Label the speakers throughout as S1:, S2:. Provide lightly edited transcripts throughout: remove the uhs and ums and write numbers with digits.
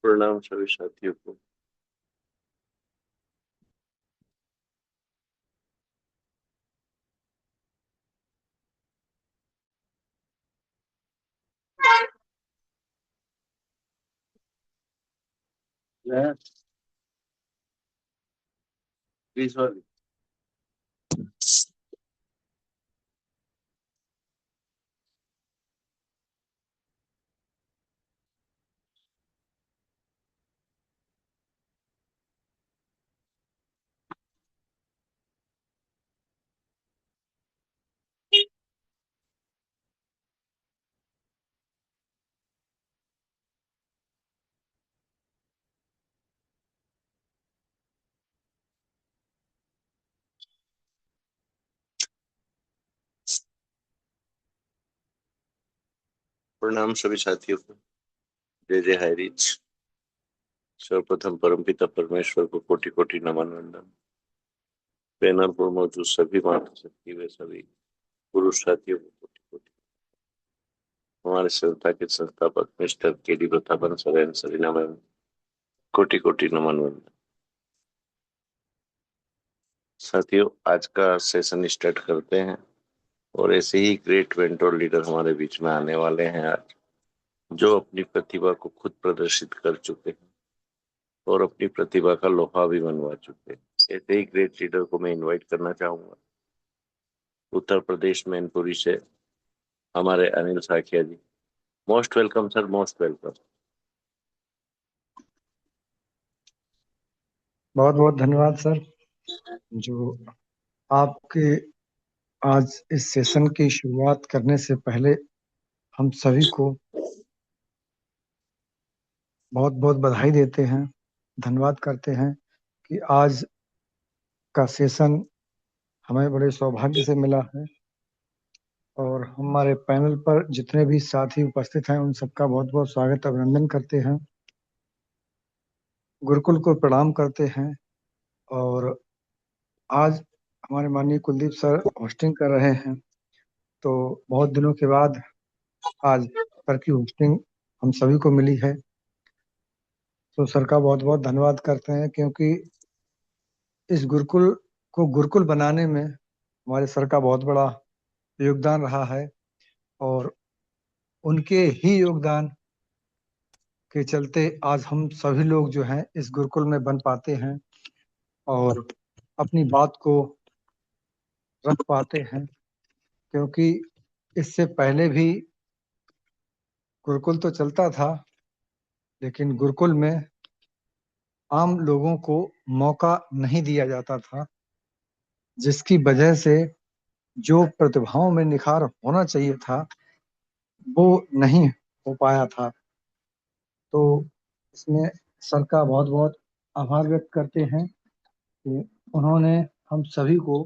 S1: प्रणाम सभी साथियों को। प्लीज वाली प्रणाम सभी साथियों को। जय जय हरिच। सर्वप्रथम परमपिता परमेश्वर को कोटि कोटि नमन वंदन। पैनल पर मौजूद सभी मातृशक्ति व सभी पुरुष साथियों को कोटि कोटि। हमारे संस्था के संस्थापक mister K D Pratapan sir Sarina ma'am, कोटि कोटि नमन वंदन। साथियों, आज का सेशन स्टार्ट करते हैं और ऐसे ही ग्रेट मेंटोर लीडर हमारे बीच में आने वाले हैं आज, जो अपनी प्रतिभा को खुद प्रदर्शित कर चुके हैं और अपनी प्रतिभा का लोहा भी मनवा चुके हैं। ऐसे ही ग्रेट लीडर को मैं इनवाइट करना चाहूंगा उत्तर प्रदेश मैनपुरी से हमारे Anil Sakhiya ji. Most welcome sir, most welcome.
S2: बहुत बहुत धन्यवाद सर। जो आपके आज इस सेशन की शुरुआत करने से पहले हम सभी को बहुत बहुत बधाई देते हैं, धन्यवाद करते हैं कि आज का सेशन हमें बड़े सौभाग्य से मिला है। और हमारे पैनल पर जितने भी साथी उपस्थित हैं उन सबका बहुत बहुत स्वागत अभिनंदन करते हैं, गुरुकुल को प्रणाम करते हैं। और आज हमारे माननीय कुलदीप सर होस्टिंग कर रहे हैं, तो बहुत दिनों के बाद आज सर की होस्टिंग हम सभी को मिली है। तो सर का बहुत बहुत धन्यवाद करते हैं, क्योंकि इस गुरुकुल को गुरुकुल बनाने में हमारे सर का बहुत बड़ा योगदान रहा है। और उनके ही योगदान के चलते आज हम सभी लोग जो हैं इस गुरुकुल में बन पाते हैं और अपनी बात को रख पाते हैं। क्योंकि इससे पहले भी गुरुकुल तो चलता था, लेकिन गुरुकुल में आम लोगों को मौका नहीं दिया जाता था, जिसकी वजह से जो प्रतिभाओं में निखार होना चाहिए था वो नहीं हो पाया था। तो इसमें सर का बहुत बहुत आभार व्यक्त करते हैं कि उन्होंने हम सभी को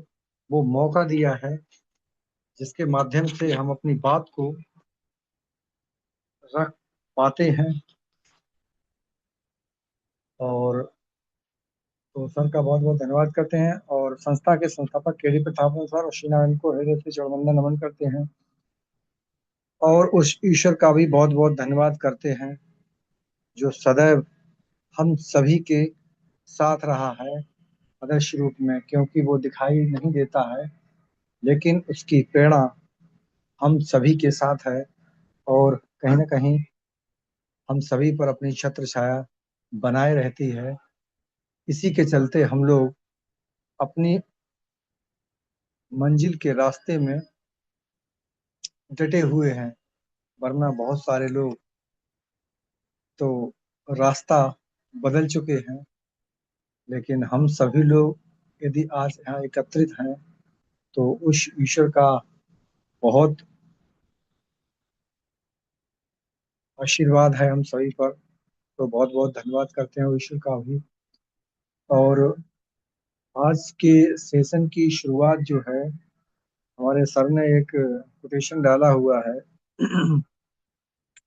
S2: वो मौका दिया है, जिसके माध्यम से हम अपनी बात को रख पाते हैं। और तो सर का बहुत बहुत धन्यवाद करते हैं और संस्था के संस्थापक के डी प्रताप सर और शीना मैम को हृदय से चरणवंदन नमन करते हैं। और उस ईश्वर का भी बहुत बहुत धन्यवाद करते हैं जो सदैव हम सभी के साथ रहा है आदर्श रूप में, क्योंकि वो दिखाई नहीं देता है लेकिन उसकी प्रेरणा हम सभी के साथ है। और कहीं ना कहीं हम सभी पर अपनी छत्र छाया बनाए रहती है। इसी के चलते हम लोग अपनी मंजिल के रास्ते में डटे हुए हैं, वरना बहुत सारे लोग तो रास्ता बदल चुके हैं। लेकिन हम सभी लोग यदि आज यहाँ एकत्रित हैं तो उस ईश्वर का बहुत आशीर्वाद है हम सभी पर। तो बहुत बहुत धन्यवाद करते हैं ईश्वर का भी। और आज के सेशन की शुरुआत जो है, हमारे सर ने एक कोटेशन डाला हुआ है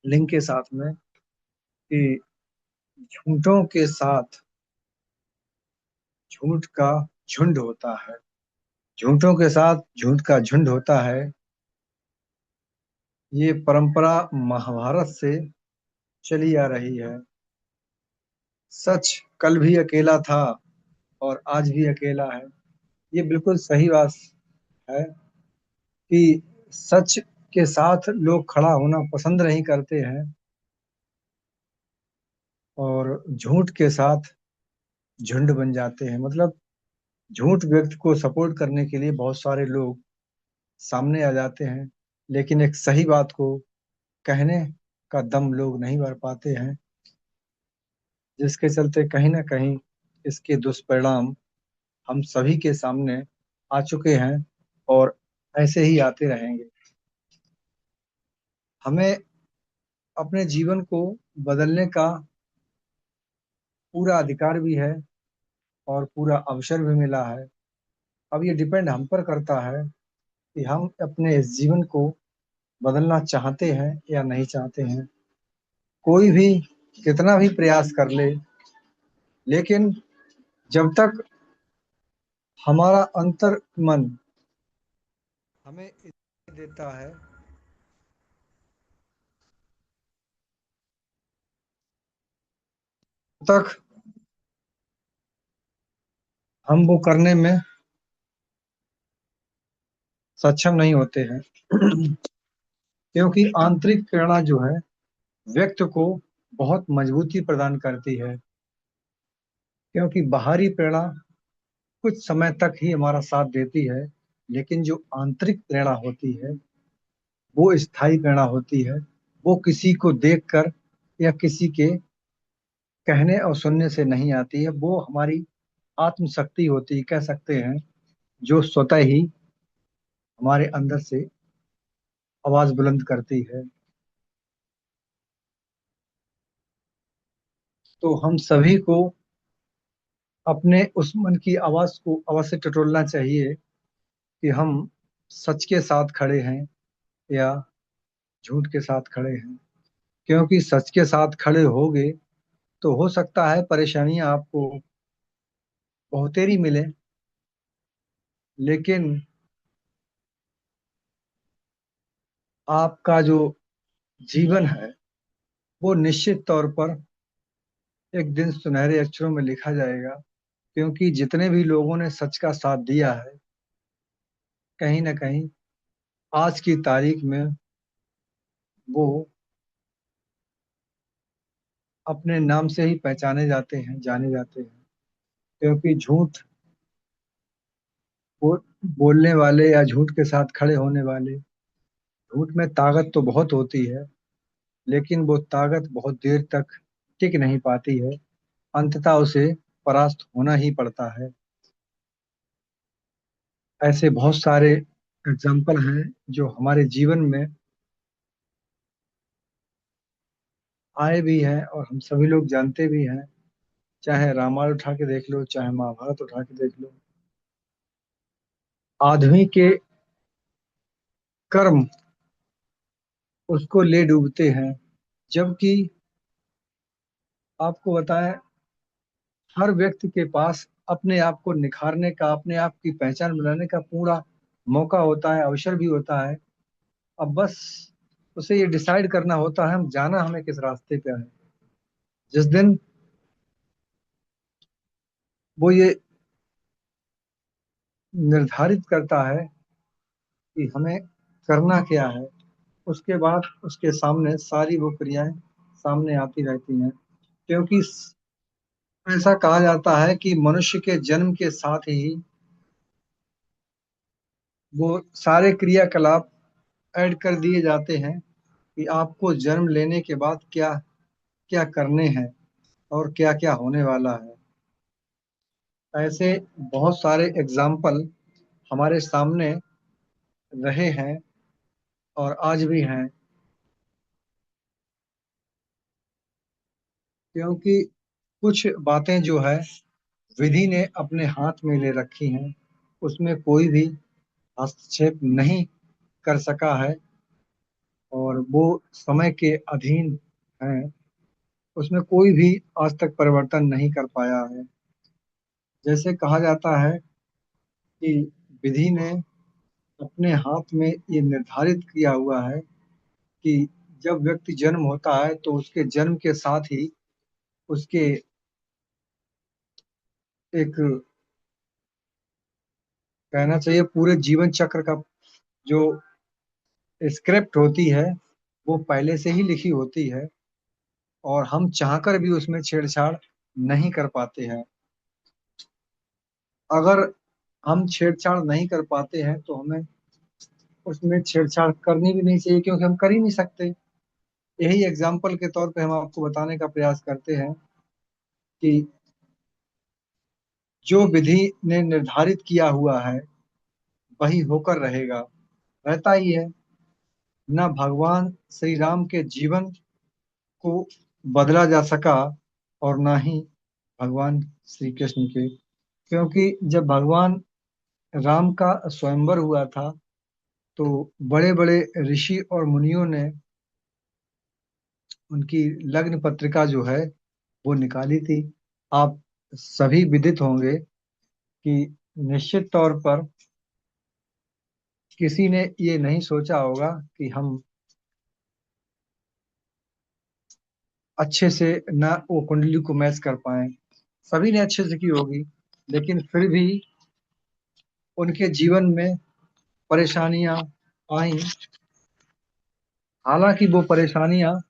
S2: लिंक के साथ में कि झूठों के साथ झूठ का झुंड होता है, झूठों के साथ झूठ का झुंड होता है। ये परंपरा महाभारत से चली आ रही है। सच कल भी अकेला था और आज भी अकेला है। ये बिल्कुल सही बात है कि सच के साथ लोग खड़ा होना पसंद नहीं करते हैं और झूठ के साथ झुंड बन जाते हैं। मतलब झूठ व्यक्ति को सपोर्ट करने के लिए बहुत सारे लोग सामने आ जाते हैं, लेकिन एक सही बात को कहने का दम लोग नहीं भर पाते हैं, जिसके चलते कहीं ना कहीं इसके दुष्परिणाम हम सभी के सामने आ चुके हैं और ऐसे ही आते रहेंगे। हमें अपने जीवन को बदलने का पूरा अधिकार भी है और पूरा अवसर भी मिला है। अब ये डिपेंड हम पर करता है कि हम अपने इस जीवन को बदलना चाहते हैं या नहीं चाहते हैं। कोई भी कितना भी प्रयास कर ले, लेकिन जब तक हमारा अंतर मन हमें इजाज़त देता है, तब तक हम वो करने में सक्षम नहीं होते हैं। क्योंकि आंतरिक प्रेरणा जो है व्यक्ति को बहुत मजबूती प्रदान करती है। क्योंकि बाहरी प्रेरणा कुछ समय तक ही हमारा साथ देती है, लेकिन जो आंतरिक प्रेरणा होती है वो स्थायी प्रेरणा होती है। वो किसी को देखकर या किसी के कहने और सुनने से नहीं आती है। वो हमारी आत्मशक्ति होती है, कह सकते हैं, जो स्वतः ही हमारे अंदर से आवाज बुलंद करती है। तो हम सभी को अपने उस मन की आवाज को अवश्य टटोलना चाहिए कि हम सच के साथ खड़े हैं या झूठ के साथ खड़े हैं। क्योंकि सच के साथ खड़े होगे तो हो सकता है परेशानियां आपको बहुतेरी मिले, लेकिन आपका जो जीवन है वो निश्चित तौर पर एक दिन सुनहरे अक्षरों में लिखा जाएगा। क्योंकि जितने भी लोगों ने सच का साथ दिया है, कहीं ना कहीं आज की तारीख में वो अपने नाम से ही पहचाने जाते हैं, जाने जाते हैं। क्योंकि झूठ बो, बोलने वाले या झूठ के साथ खड़े होने वाले, झूठ में ताकत तो बहुत होती है, लेकिन वो ताकत बहुत देर तक टिक नहीं पाती है। अंततः उसे परास्त होना ही पड़ता है। ऐसे बहुत सारे एग्जाम्पल हैं जो हमारे जीवन में आए भी हैं और हम सभी लोग जानते भी हैं। चाहे रामायण उठा के देख लो, चाहे महाभारत उठा के देख लो। आदमी के कर्म उसको ले डूबते हैं। जबकि आपको बताएं, हर व्यक्ति के पास अपने आप को निखारने का, अपने आप की पहचान बनाने का पूरा मौका होता है, अवसर भी होता है। अब बस उसे ये डिसाइड करना होता है हम जाना हमें किस रास्ते पे है। जिस दिन वो ये निर्धारित करता है कि हमें करना क्या है, उसके बाद उसके सामने सारी वो क्रियाएं सामने आती रहती हैं। क्योंकि ऐसा कहा जाता है कि मनुष्य के जन्म के साथ ही वो सारे क्रियाकलाप ऐड कर दिए जाते हैं कि आपको जन्म लेने के बाद क्या क्या करने हैं और क्या क्या होने वाला है। ऐसे बहुत सारे एग्जाम्पल हमारे सामने रहे हैं और आज भी हैं। क्योंकि कुछ बातें जो है विधि ने अपने हाथ में ले रखी हैं, उसमें कोई भी हस्तक्षेप नहीं कर सका है और वो समय के अधीन हैं। उसमें कोई भी आज तक परिवर्तन नहीं कर पाया है। जैसे कहा जाता है कि विधि ने अपने हाथ में ये निर्धारित किया हुआ है कि जब व्यक्ति जन्म होता है तो उसके जन्म के साथ ही उसके एक कहना चाहिए पूरे जीवन चक्र का जो स्क्रिप्ट होती है वो पहले से ही लिखी होती है, और हम चाहकर भी उसमें छेड़छाड़ नहीं कर पाते हैं। अगर हम छेड़छाड़ नहीं कर पाते हैं तो हमें उसमें छेड़छाड़ करनी भी नहीं चाहिए, क्योंकि हम कर ही नहीं सकते। यही एग्जाम्पल के तौर पे हम आपको बताने का प्रयास करते हैं कि जो विधि ने निर्धारित किया हुआ है वही होकर रहेगा, रहता ही है। न भगवान श्री राम के जीवन को बदला जा सका, और ना ही भगवान श्री कृष्ण के, क्योंकि जब भगवान राम का स्वयंवर हुआ था तो बड़े बड़े ऋषि और मुनियों ने उनकी लग्न पत्रिका जो है वो निकाली थी। आप सभी विदित होंगे कि निश्चित तौर पर किसी ने ये नहीं सोचा होगा कि हम अच्छे से ना वो कुंडली को मैच कर पाए। सभी ने अच्छे से की होगी, लेकिन फिर भी उनके जीवन में परेशानियां आई। हालांकि वो परेशानियां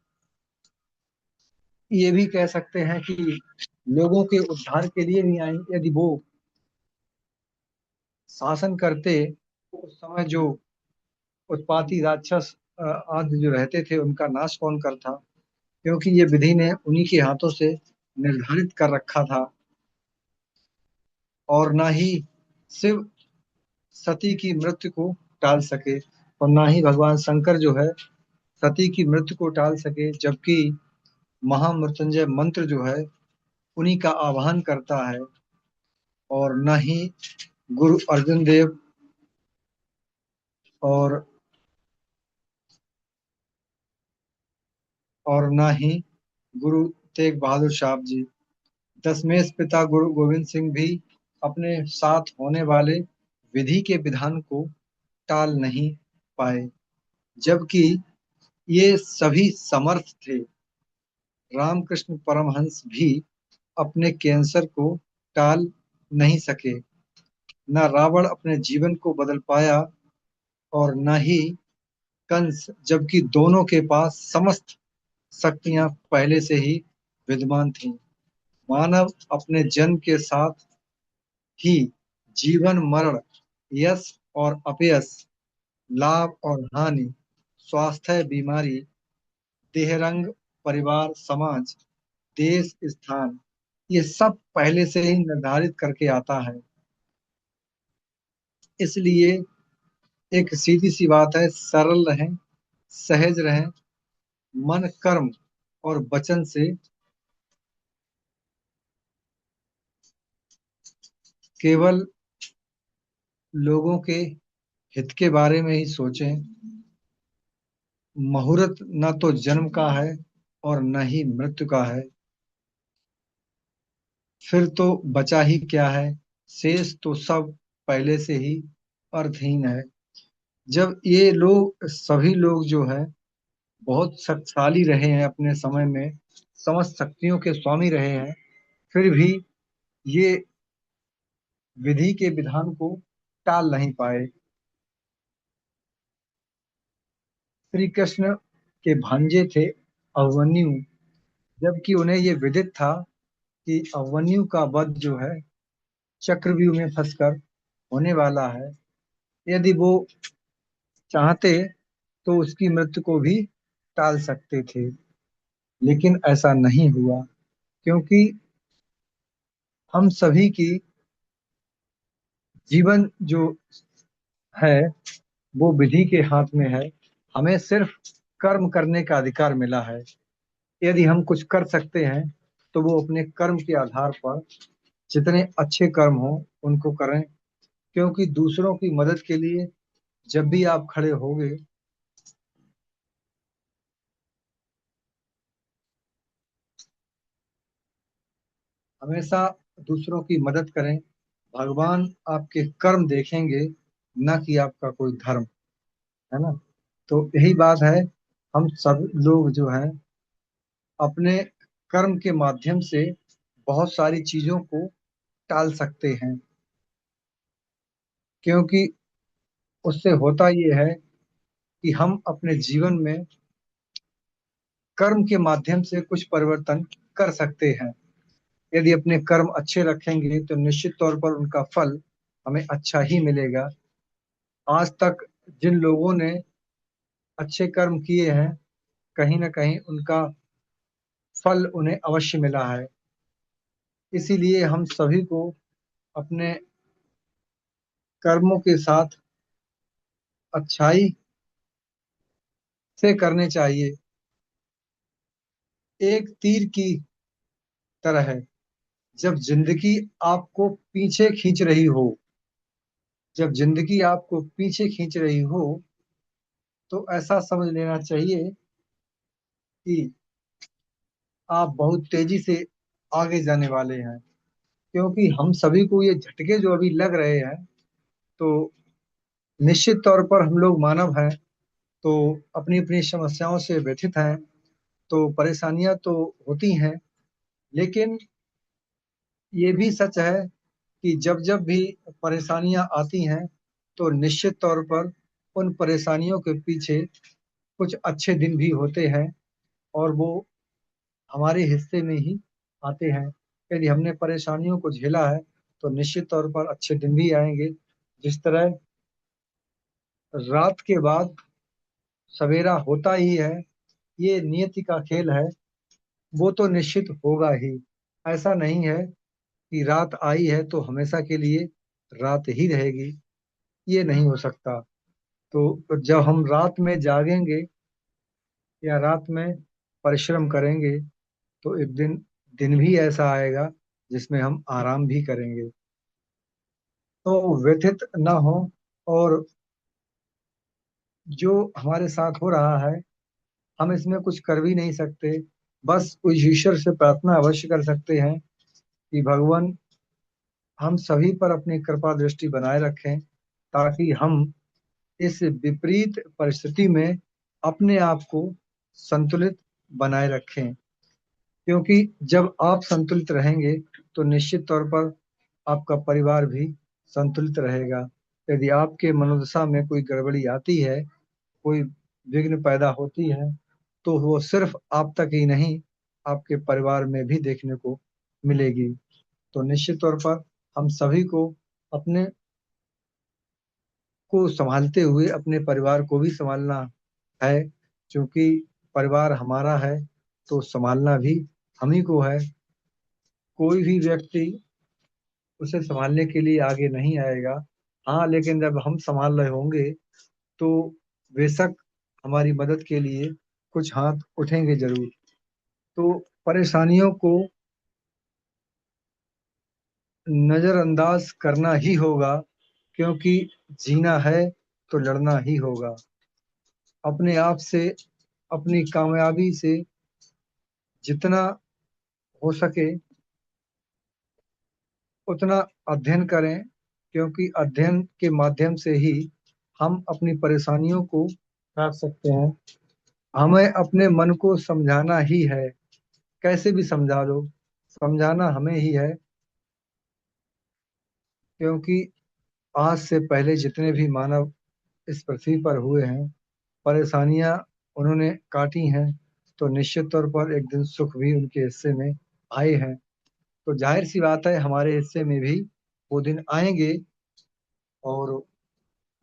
S2: ये भी कह सकते हैं कि लोगों के उद्धार के लिए भी आई। यदि वो शासन करते तो उस समय जो उत्पाती राक्षस आदि जो रहते थे उनका नाश कौन करता, क्योंकि ये विधि ने उन्हीं के हाथों से निर्धारित कर रखा था। और ना ही शिव सती की मृत्यु को टाल सके, और ना ही भगवान शंकर जो है सती की मृत्यु को टाल सके, जबकि महामृत्युंजय मंत्र जो है उन्हीं का आह्वान करता है। और न ही गुरु अर्जुन देव और न ही गुरु तेग बहादुर साहब जी, दशमेश पिता गुरु गोविंद सिंह भी अपने साथ होने वाले विधि के विधान को टाल नहीं पाए, जबकि ये सभी समर्थ थे। रामकृष्ण परमहंस भी अपने कैंसर को टाल नहीं सके। न रावण अपने जीवन को बदल पाया, और न ही कंस, जबकि दोनों के पास समस्त शक्तियां पहले से ही विद्यमान थीं। मानव अपने जन्म के साथ ही जीवन मरण, यश और अपयश, लाभ और हानि, स्वास्थ्य बीमारी, देहरंग, परिवार समाज, देश स्थान, ये सब पहले से ही निर्धारित करके आता है। इसलिए एक सीधी सी बात है, सरल रहें, सहज रहें, मन कर्म और वचन से केवल लोगों के हित के बारे में ही सोचें। मुहूर्त न तो जन्म का है और न ही मृत्यु का है, फिर तो बचा ही क्या है, शेष तो सब पहले से ही अर्थहीन है। जब ये लोग सभी लोग जो है बहुत शक्तिशाली रहे हैं अपने समय में, समस्त शक्तियों के स्वामी रहे हैं, फिर भी ये विधि के विधान को टाल नहीं पाए। श्री कृष्ण के भांजे थे अभिमन्यु, जबकि उन्हें ये विदित था कि अभिमन्यु का वध जो है चक्रव्यूह में फंसकर होने वाला है। यदि वो चाहते तो उसकी मृत्यु को भी टाल सकते थे, लेकिन ऐसा नहीं हुआ, क्योंकि हम सभी की जीवन जो है वो विधि के हाथ में है। हमें सिर्फ कर्म करने का अधिकार मिला है। यदि हम कुछ कर सकते हैं तो वो अपने कर्म के आधार पर जितने अच्छे कर्म हो उनको करें, क्योंकि दूसरों की मदद के लिए जब भी आप खड़े होंगे, हमेशा दूसरों की मदद करें। भगवान आपके कर्म देखेंगे, न कि आपका कोई धर्म, है ना। तो यही बात है, हम सब लोग जो हैं अपने कर्म के माध्यम से बहुत सारी चीजों को टाल सकते हैं, क्योंकि उससे होता ये है कि हम अपने जीवन में कर्म के माध्यम से कुछ परिवर्तन कर सकते हैं। यदि अपने कर्म अच्छे रखेंगे तो निश्चित तौर पर उनका फल हमें अच्छा ही मिलेगा। आज तक जिन लोगों ने अच्छे कर्म किए हैं, कहीं ना कहीं उनका फल उन्हें अवश्य मिला है। इसीलिए हम सभी को अपने कर्मों के साथ अच्छाई से करने चाहिए। एक तीर की तरह है, जब जिंदगी आपको पीछे खींच रही हो, जब जिंदगी आपको पीछे खींच रही हो, तो ऐसा समझ लेना चाहिए कि आप बहुत तेजी से आगे जाने वाले हैं। क्योंकि हम सभी को ये झटके जो अभी लग रहे हैं, तो निश्चित तौर पर हम लोग मानव हैं, तो अपनी अपनी समस्याओं से व्यथित हैं, तो परेशानियां तो होती हैं। लेकिन ये भी सच है कि जब जब भी परेशानियां आती हैं, तो निश्चित तौर पर उन परेशानियों के पीछे कुछ अच्छे दिन भी होते हैं, और वो हमारे हिस्से में ही आते हैं। यदि हमने परेशानियों को झेला है, तो निश्चित तौर पर अच्छे दिन भी आएंगे। जिस तरह रात के बाद सवेरा होता ही है, ये नियति का खेल है, वो तो निश्चित होगा ही। ऐसा नहीं है कि रात आई है तो हमेशा के लिए रात ही रहेगी, ये नहीं हो सकता। तो जब हम रात में जागेंगे या रात में परिश्रम करेंगे, तो एक दिन दिन भी ऐसा आएगा जिसमें हम आराम भी करेंगे। तो व्यथित न हो, और जो हमारे साथ हो रहा है, हम इसमें कुछ कर भी नहीं सकते। बस उस ईश्वर से प्रार्थना अवश्य कर सकते हैं कि भगवान हम सभी पर अपनी कृपा दृष्टि बनाए रखें, ताकि हम इस विपरीत परिस्थिति में अपने आप को संतुलित बनाए रखें। क्योंकि जब आप संतुलित रहेंगे, तो निश्चित तौर पर आपका परिवार भी संतुलित रहेगा। यदि आपके मनोदशा में कोई गड़बड़ी आती है, कोई विघ्न पैदा होती है, तो वो सिर्फ आप तक ही नहीं, आपके परिवार में भी देखने को मिलेगी। तो निश्चित तौर पर हम सभी को अपने को संभालते हुए अपने परिवार को भी संभालना है। क्योंकि परिवार हमारा है, तो संभालना भी हम ही को है। कोई भी व्यक्ति उसे संभालने के लिए आगे नहीं आएगा। हाँ, लेकिन जब हम संभाल रहे होंगे, तो बेशक हमारी मदद के लिए कुछ हाथ उठेंगे जरूर। तो परेशानियों को नजरअंदाज करना ही होगा, क्योंकि जीना है तो लड़ना ही होगा। अपने आप से, अपनी कामयाबी से जितना हो सके उतना अध्ययन करें, क्योंकि अध्ययन के माध्यम से ही हम अपनी परेशानियों को काट सकते हैं। हमें अपने मन को समझाना ही है, कैसे भी समझा लो, समझाना हमें ही है। क्योंकि आज से पहले जितने भी मानव इस पृथ्वी पर हुए हैं, परेशानियां उन्होंने काटी हैं, तो निश्चित तौर पर एक दिन सुख भी उनके हिस्से में आए हैं। तो जाहिर सी बात है, हमारे हिस्से में भी वो दिन आएंगे। और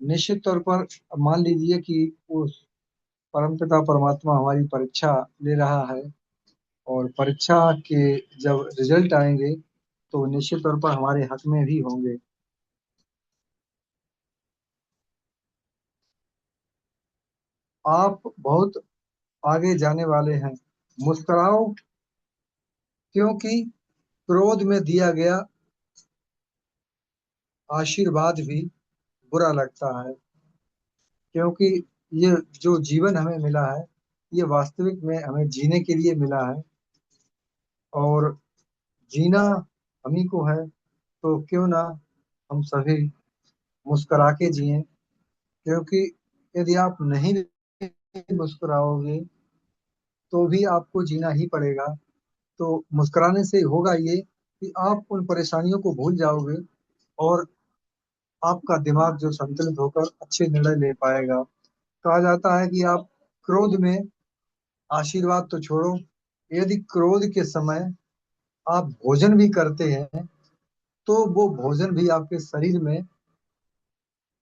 S2: निश्चित तौर पर मान लीजिए कि उस परमपिता परमात्मा हमारी परीक्षा ले रहा है, और परीक्षा के जब रिजल्ट आएंगे, तो निश्चित तौर पर हमारे हक में भी होंगे। आप बहुत आगे जाने वाले हैं। मुस्कुराओ, क्योंकि क्रोध में दिया गया आशीर्वाद भी बुरा लगता है। क्योंकि ये जो जीवन हमें मिला है, ये वास्तविक में हमें जीने के लिए मिला है, और जीना हम ही को है। तो क्यों ना हम सभी मुस्कुरा के जिएं। क्योंकि यदि आप नहीं मुस्कुराओगे, तो भी आपको जीना ही पड़ेगा। तो मुस्कुराने से होगा ये कि आप उन परेशानियों को भूल जाओगे और आपका दिमाग जो संतुलित होकर अच्छे निर्णय ले पाएगा। कहा जाता है कि आप क्रोध में आशीर्वाद तो छोड़ो, यदि क्रोध के समय आप भोजन भी करते हैं तो वो भोजन भी आपके शरीर में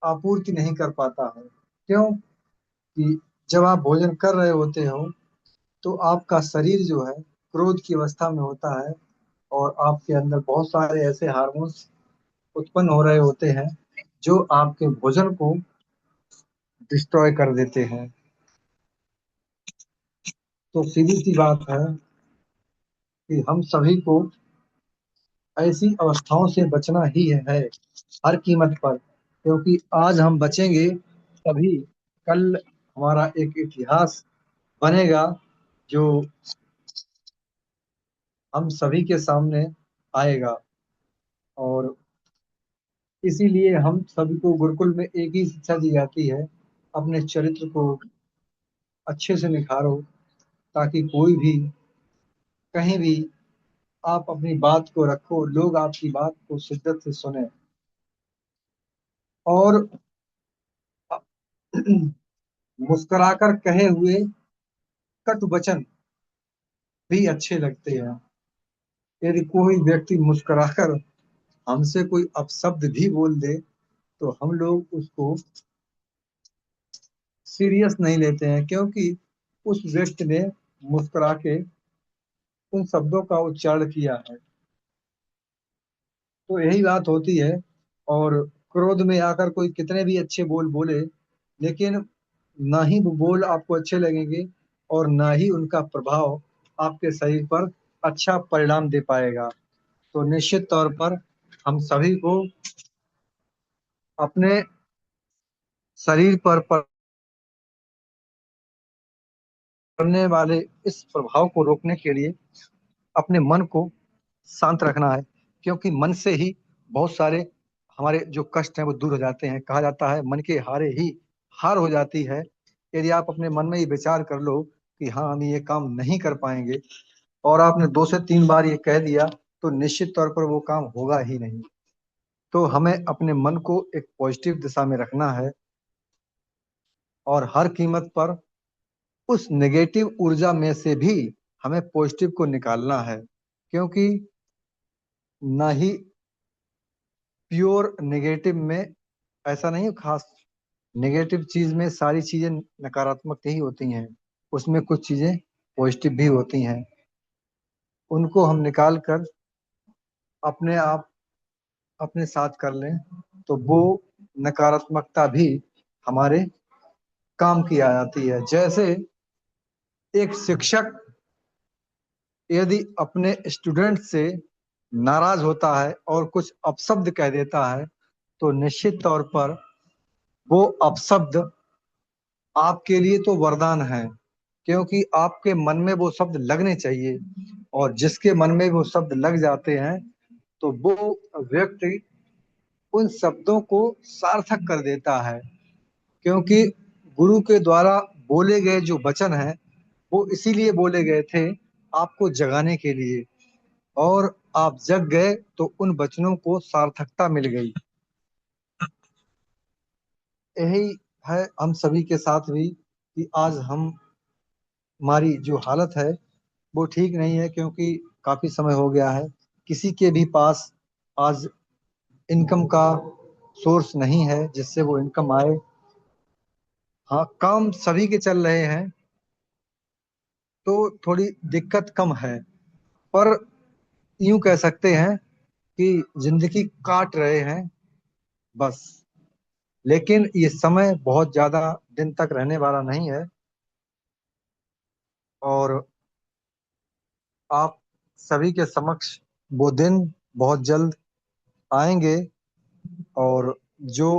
S2: आपूर्ति नहीं कर पाता है। क्यों? कि जब आप भोजन कर रहे होते हो तो आपका शरीर जो है क्रोध की अवस्था में होता है और आपके अंदर बहुत सारे ऐसे हार्मोन्स उत्पन्न हो रहे होते हैं जो आपके भोजन को डिस्ट्रॉय कर देते हैं। तो सीधी सी बात है कि हम सभी को ऐसी अवस्थाओं से बचना ही है हर कीमत पर, क्योंकि आज हम बचेंगे तभी कल हमारा एक इतिहास बनेगा जो हम सभी के सामने आएगा। और इसीलिए हम सभी को गुरुकुल में एक ही शिक्षा दी जाती है, अपने चरित्र को अच्छे से निखारो ताकि कोई भी कहीं भी आप अपनी बात को रखो, लोग आपकी बात को शिद्दत से सुने। और मुस्कुराकर कहे हुए कटु वचन भी अच्छे लगते हैं। यदि कोई व्यक्ति मुस्कुराकर हमसे कोई अपशब्द भी बोल दे तो हम लोग उसको सीरियस नहीं लेते हैं, क्योंकि उस व्यक्ति ने मुस्कुरा के उन शब्दों का उच्चारण किया है। तो यही बात होती है। और क्रोध में आकर कोई कितने भी अच्छे बोल बोले, लेकिन ना ही वो बोल आपको अच्छे लगेंगे और ना ही उनका प्रभाव आपके शरीर पर अच्छा परिणाम दे पाएगा। तो निश्चित तौर पर हम सभी को अपने शरीर पर पड़ने वाले इस प्रभाव को रोकने के लिए अपने मन को शांत रखना है, क्योंकि मन से ही बहुत सारे हमारे जो कष्ट हैं वो दूर हो जाते हैं। कहा जाता है मन के हारे ही हार हो जाती है। यदि आप अपने मन में ये विचार कर लो कि हाँ हम ये काम नहीं कर पाएंगे और आपने 2 से 3 बार ये कह दिया तो निश्चित तौर पर वो काम होगा ही नहीं। तो हमें अपने मन को एक पॉजिटिव दिशा में रखना है और हर कीमत पर उस नेगेटिव ऊर्जा में से भी हमें पॉजिटिव को निकालना है, क्योंकि ना ही प्योर नेगेटिव में ऐसा नहीं है खास। नेगेटिव चीज में सारी चीजें नकारात्मक ही होती हैं, उसमें कुछ चीजें पॉजिटिव भी होती हैं। उनको हम निकाल कर अपने आप अपने साथ कर लें तो वो नकारात्मकता भी हमारे काम की आ जाती है। जैसे एक शिक्षक यदि अपने स्टूडेंट से नाराज होता है और कुछ अपशब्द कह देता है तो निश्चित तौर पर वो अपशब्द आपके लिए तो वरदान है, क्योंकि आपके मन में वो शब्द लगने चाहिए। और जिसके मन में वो शब्द लग जाते हैं तो वो व्यक्ति उन शब्दों को सार्थक कर देता है, क्योंकि गुरु के द्वारा बोले गए जो वचन हैं वो इसीलिए बोले गए थे आपको जगाने के लिए, और आप जग गए तो उन वचनों को सार्थकता मिल गई। यही है हम सभी के साथ भी कि आज हम हमारी जो हालत है वो ठीक नहीं है, क्योंकि काफी समय हो गया है। किसी के भी पास आज इनकम का सोर्स नहीं है जिससे वो इनकम आए। हाँ, काम सभी के चल रहे हैं तो थोड़ी दिक्कत कम है, पर यूं कह सकते हैं कि जिंदगी काट रहे हैं बस। लेकिन ये समय बहुत ज्यादा दिन तक रहने वाला नहीं है और आप सभी के समक्ष वो दिन बहुत जल्द आएंगे। और जो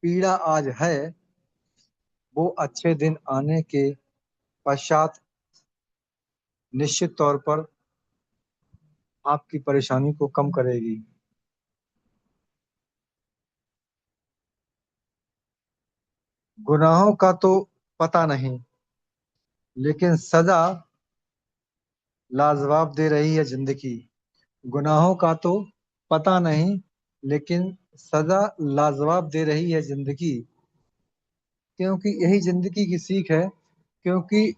S2: पीड़ा आज है वो अच्छे दिन आने के पश्चात निश्चित तौर पर आपकी परेशानी को कम करेगी। गुनाहों का तो पता नहीं, लेकिन सजा लाजवाब दे रही है जिंदगी। गुनाहों का तो पता नहीं, लेकिन सजा लाजवाब दे रही है जिंदगी। क्योंकि यही जिंदगी की सीख है। क्योंकि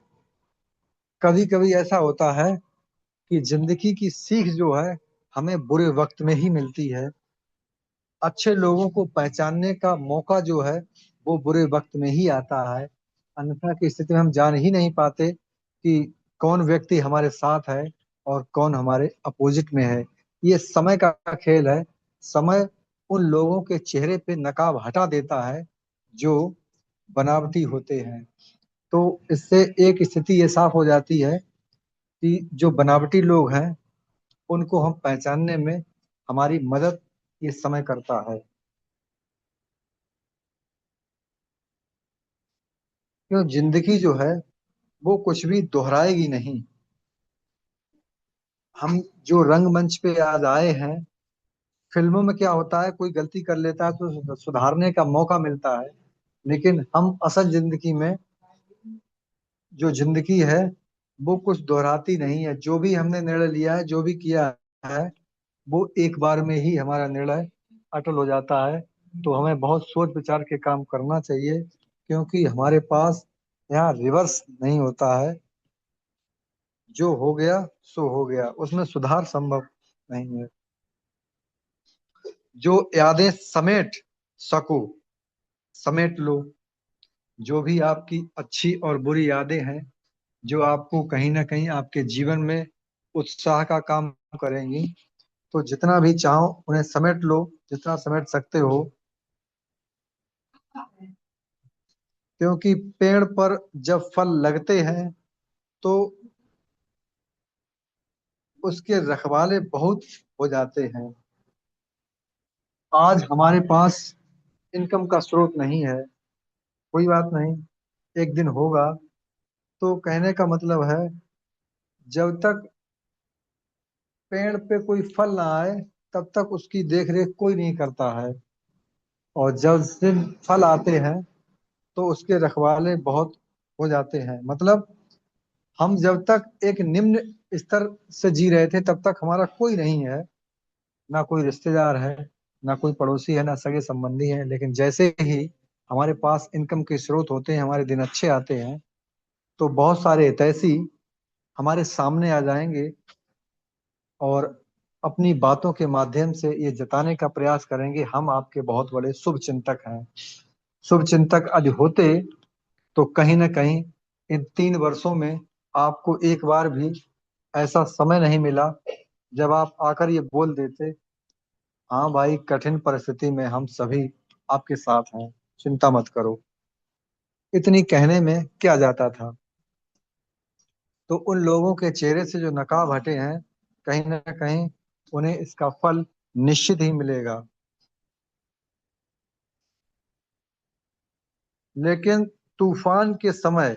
S2: कभी कभी ऐसा होता है कि जिंदगी की सीख जो है हमें बुरे वक्त में ही मिलती है। अच्छे लोगों को पहचानने का मौका जो है वो बुरे वक्त में ही आता है। अन्यथा की स्थिति में हम जान ही नहीं पाते कि कौन व्यक्ति हमारे साथ है और कौन हमारे अपोजिट में है। ये समय का खेल है। समय उन लोगों के चेहरे पे नकाब हटा देता है जो बनावटी होते हैं। तो इससे एक स्थिति ये साफ हो जाती है कि जो बनावटी लोग हैं उनको हम पहचानने में हमारी मदद ये समय करता है। क्यों जिंदगी जो है वो कुछ भी दोहराएगी नहीं। हम जो रंगमंच पे आज आए हैं, फिल्मों में क्या होता है, कोई गलती कर लेता है तो सुधारने का मौका मिलता है। लेकिन हम असल जिंदगी में, जो जिंदगी है वो कुछ दोहराती नहीं है। जो भी हमने निर्णय लिया है, जो भी किया है, वो एक बार में ही हमारा निर्णय अटल हो जाता है। तो हमें बहुत सोच विचार के काम करना चाहिए। क्योंकि हमारे पास यहाँ रिवर्स नहीं होता है। जो हो गया सो हो गया, उसमें सुधार संभव नहीं है। जो यादें समेट सको समेट लो। जो भी आपकी अच्छी और बुरी यादें हैं, जो आपको कहीं ना कहीं आपके जीवन में उत्साह का काम करेंगी, तो जितना भी चाहो उन्हें समेट लो, जितना समेट सकते हो। क्योंकि पेड़ पर जब फल लगते हैं तो उसके रखवाले बहुत हो जाते हैं। आज हमारे पास इनकम का स्रोत नहीं है, कोई बात नहीं, एक दिन होगा। तो कहने का मतलब है, जब तक पेड़ पे कोई फल ना आए तब तक उसकी देख रेख कोई नहीं करता है। और जब से फल आते हैं तो उसके रखवाले बहुत हो जाते हैं। मतलब हम जब तक एक निम्न स्तर से जी रहे थे तब तक हमारा कोई नहीं है, ना कोई रिश्तेदार है, ना कोई पड़ोसी है, ना सगे संबंधी है। लेकिन जैसे ही हमारे पास इनकम के स्रोत होते हैं, हमारे दिन अच्छे आते हैं, तो बहुत सारे हितैषी हमारे सामने आ जाएंगे और अपनी बातों के माध्यम से ये जताने का प्रयास करेंगे, हम आपके बहुत बड़े शुभ चिंतक हैं। शुभ चिंतक यदि होते तो कहीं ना कहीं इन 3 वर्षों में आपको एक बार भी ऐसा समय नहीं मिला जब आप आकर ये बोल देते, हाँ भाई, कठिन परिस्थिति में हम सभी आपके साथ हैं, चिंता मत करो। इतनी कहने में क्या जाता था। तो उन लोगों के चेहरे से जो नकाब हटे हैं, कहीं ना कहीं उन्हें इसका फल निश्चित ही मिलेगा। लेकिन तूफान के समय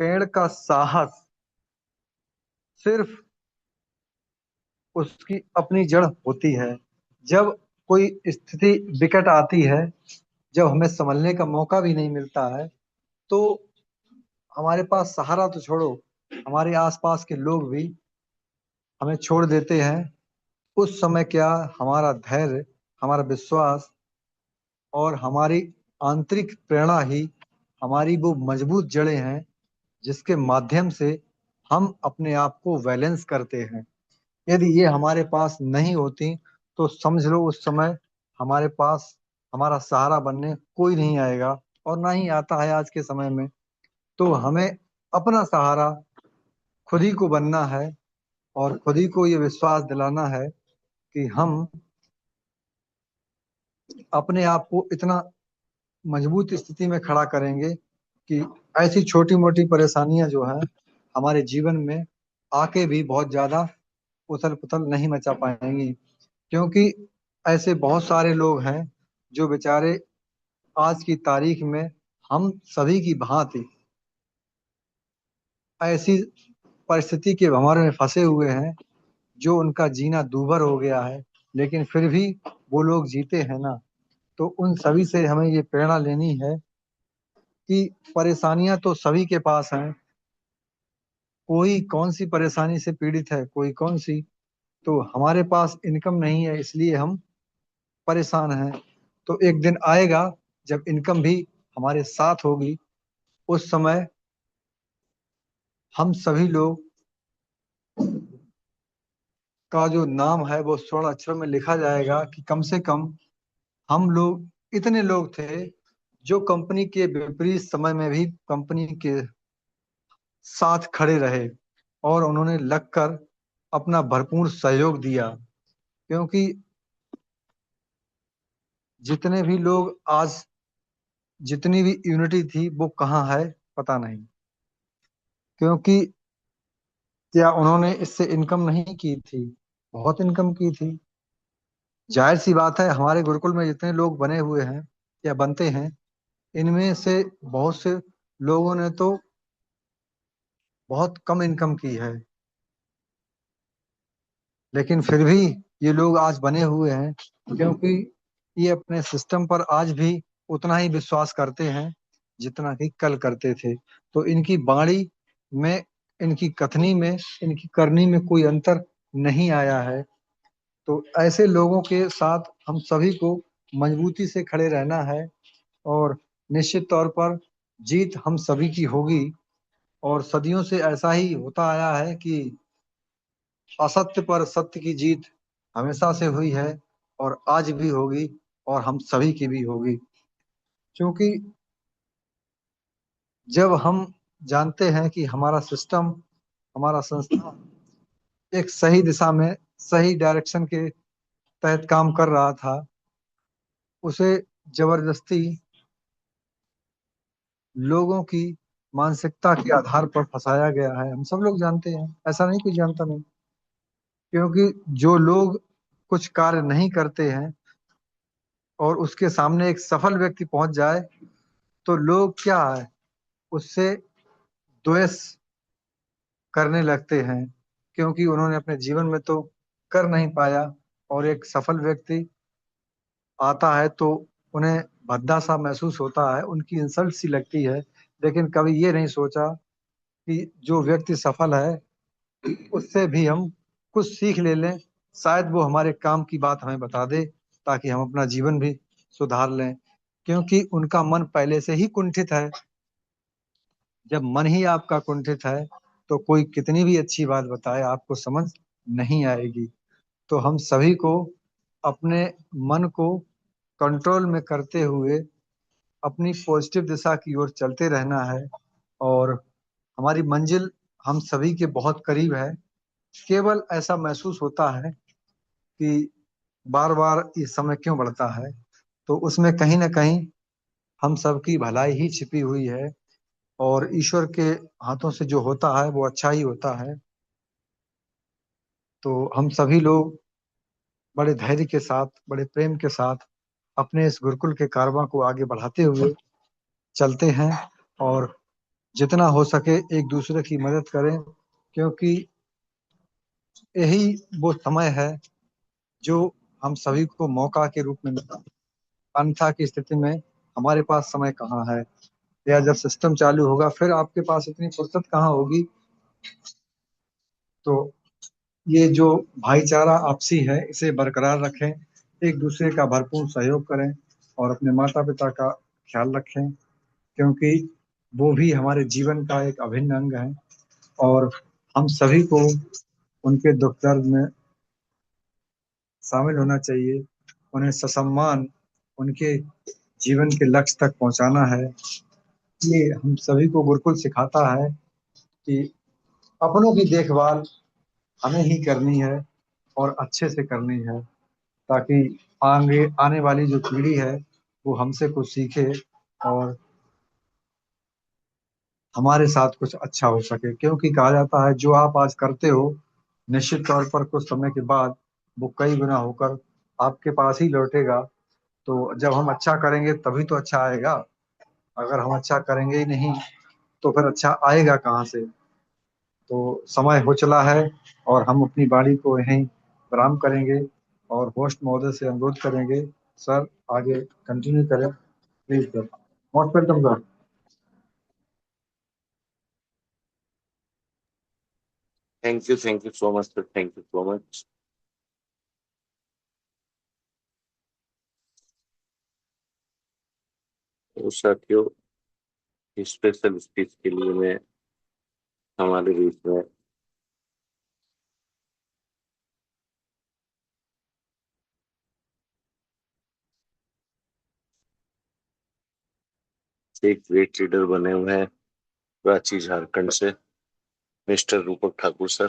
S2: पेड़ का साहस सिर्फ उसकी अपनी जड़ होती है। जब कोई स्थिति विकट आती है, जब हमें संभलने का मौका भी नहीं मिलता है, तो हमारे पास सहारा तो छोड़ो, हमारे आसपास के लोग भी हमें छोड़ देते हैं। उस समय क्या, हमारा धैर्य, हमारा विश्वास और हमारी आंतरिक प्रेरणा ही हमारी वो मजबूत जड़ें हैं जिसके माध्यम से हम अपने आप को बैलेंस करते हैं। यदि ये हमारे पास नहीं होती तो समझ लो उस समय हमारे पास हमारा सहारा बनने कोई नहीं आएगा, और ना ही आता है आज के समय में। तो हमें अपना सहारा खुद ही को बनना है और खुद ही को ये विश्वास दिलाना है कि हम अपने आप को इतना मजबूत स्थिति में खड़ा करेंगे कि ऐसी छोटी मोटी परेशानियां जो हैं हमारे जीवन में आके भी बहुत ज्यादा उथल पुथल नहीं मचा पाएंगी। क्योंकि ऐसे बहुत सारे लोग हैं जो बेचारे आज की तारीख में हम सभी की भांति ऐसी परिस्थिति के भंवर में फंसे हुए हैं जो उनका जीना दूभर हो गया है, लेकिन फिर भी वो लोग जीते हैं ना। तो उन सभी से हमें ये प्रेरणा लेनी है कि परेशानियां तो सभी के पास हैं। कोई कौन सी परेशानी से पीड़ित है, कोई कौन सी, तो हमारे पास इनकम नहीं है, इसलिए हम परेशान हैं। तो एक दिन आएगा जब इनकम भी हमारे साथ होगी, उस समय हम सभी लोग का जो नाम है वो स्वर्ण अक्षर में लिखा जाएगा कि कम से कम हम लोग इतने लोग थे जो कंपनी के विपरीत समय में भी कंपनी के साथ खड़े रहे और उन्होंने लगकर अपना भरपूर सहयोग दिया। क्योंकि जितने भी लोग आज, जितनी भी यूनिटी थी वो कहाँ है पता नहीं। क्योंकि क्या उन्होंने इससे इनकम नहीं की थी? बहुत इनकम की थी। जाहिर सी बात है, हमारे गुरुकुल में जितने लोग बने हुए हैं या बनते हैं, इनमें से बहुत से लोगों ने तो बहुत कम इनकम की है, लेकिन फिर भी ये लोग आज बने हुए हैं क्योंकि ये अपने सिस्टम पर आज भी उतना ही विश्वास करते हैं जितना कि कल करते थे। तो इनकी वाणी में, इनकी कथनी में, इनकी करनी में कोई अंतर नहीं आया है। तो ऐसे लोगों के साथ हम सभी को मजबूती से खड़े रहना है और निश्चित तौर पर जीत हम सभी की होगी। और सदियों से ऐसा ही होता आया है कि असत्य पर सत्य की जीत हमेशा से हुई है और आज भी होगी और हम सभी की भी होगी। क्योंकि जब हम जानते हैं कि हमारा सिस्टम, हमारा संस्था एक सही दिशा में, सही डायरेक्शन के तहत काम कर रहा था, उसे जबरदस्ती लोगों की मानसिकता के आधार पर फंसाया गया है, हम सब लोग जानते हैं, ऐसा नहीं कोई जानता नहीं। क्योंकि जो लोग कुछ कार्य नहीं करते हैं और उसके सामने एक सफल व्यक्ति पहुंच जाए, तो लोग क्या है, उससे द्वेष करने लगते हैं। क्योंकि उन्होंने अपने जीवन में तो कर नहीं पाया और एक सफल व्यक्ति आता है तो उन्हें भद्दा सा महसूस होता है, उनकी इंसल्ट सी लगती है। लेकिन कभी ये नहीं सोचा कि जो व्यक्ति सफल है उससे भी हम कुछ सीख ले लें, शायद वो हमारे काम की बात हमें बता दे ताकि हम अपना जीवन भी सुधार लें। क्योंकि उनका मन पहले से ही कुंठित है। जब मन ही आपका कुंठित है तो कोई कितनी भी अच्छी बात बताए आपको समझ नहीं आएगी। तो हम सभी को अपने मन को कंट्रोल में करते हुए अपनी पॉजिटिव दिशा की ओर चलते रहना है। और हमारी मंजिल हम सभी के बहुत करीब है। केवल ऐसा महसूस होता है कि बार बार ये समय क्यों बढ़ता है, तो उसमें कहीं ना कहीं हम सबकी भलाई ही छिपी हुई है। और ईश्वर के हाथों से जो होता है वो अच्छा ही होता है। तो हम सभी लोग बड़े धैर्य के साथ, बड़े प्रेम के साथ अपने इस गुरुकुल के कारवां को आगे बढ़ाते हुए चलते हैं और जितना हो सके एक दूसरे की मदद करें। क्योंकि यही वो समय है जो हम सभी को मौका के रूप में मिला। अन्यथा की स्थिति में हमारे पास समय कहाँ है, या जब सिस्टम चालू होगा फिर आपके पास इतनी फुर्सत कहाँ होगी। तो ये जो भाईचारा आपसी है इसे बरकरार रखें, एक दूसरे का भरपूर सहयोग करें और अपने माता पिता का ख्याल रखें। क्योंकि वो भी हमारे जीवन का एक अभिन्न अंग है और हम सभी को उनके दुख दर्द में शामिल होना चाहिए, उन्हें ससम्मान उनके जीवन के लक्ष्य तक पहुंचाना है। ये हम सभी को गुरुकुल सिखाता है कि अपनों की देखभाल हमें ही करनी है और अच्छे से करनी है, ताकि आगे आने वाली जो पीढ़ी है वो हमसे कुछ सीखे और हमारे साथ कुछ अच्छा हो सके। क्योंकि कहा जाता है जो आप आज करते हो निश्चित तौर पर कुछ समय के बाद वो कई गुना होकर आपके पास ही लौटेगा। तो जब हम अच्छा करेंगे तभी तो अच्छा आएगा। अगर हम अच्छा करेंगे ही नहीं तो फिर अच्छा आएगा कहाँ से। तो समय हो चला है और हम अपनी बाड़ी को यहीं विराम करेंगे और होस्ट महोदय से अनुरोध करेंगे, सर आगे कंटिन्यू करें please sir. Most welcome sir.
S1: Thank you so much sir, thank you so much. और साथियों, स्पेशल स्पीच के लिए मैं हमारे बीच में एक ग्रेट लीडर बने हुए हैं रांची झारखंड से, मिस्टर रूपक ठाकुर सर।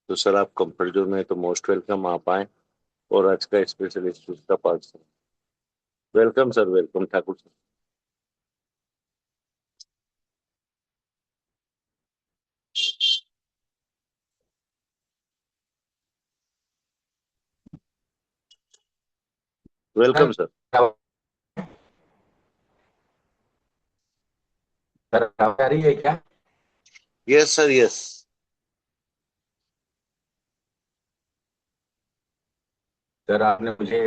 S1: तो सर, आप कंफर्ट जोन में हैं, तो मोस्ट वेलकम, आप आए और आज का स्पेशल स्पीच का part sir. Welcome sir, welcome Thakur sir. Welcome
S3: sir
S1: sir.
S3: Sir आवाज आ रही है क्या?
S1: Yes sir, yes.
S3: सर आपने मुझे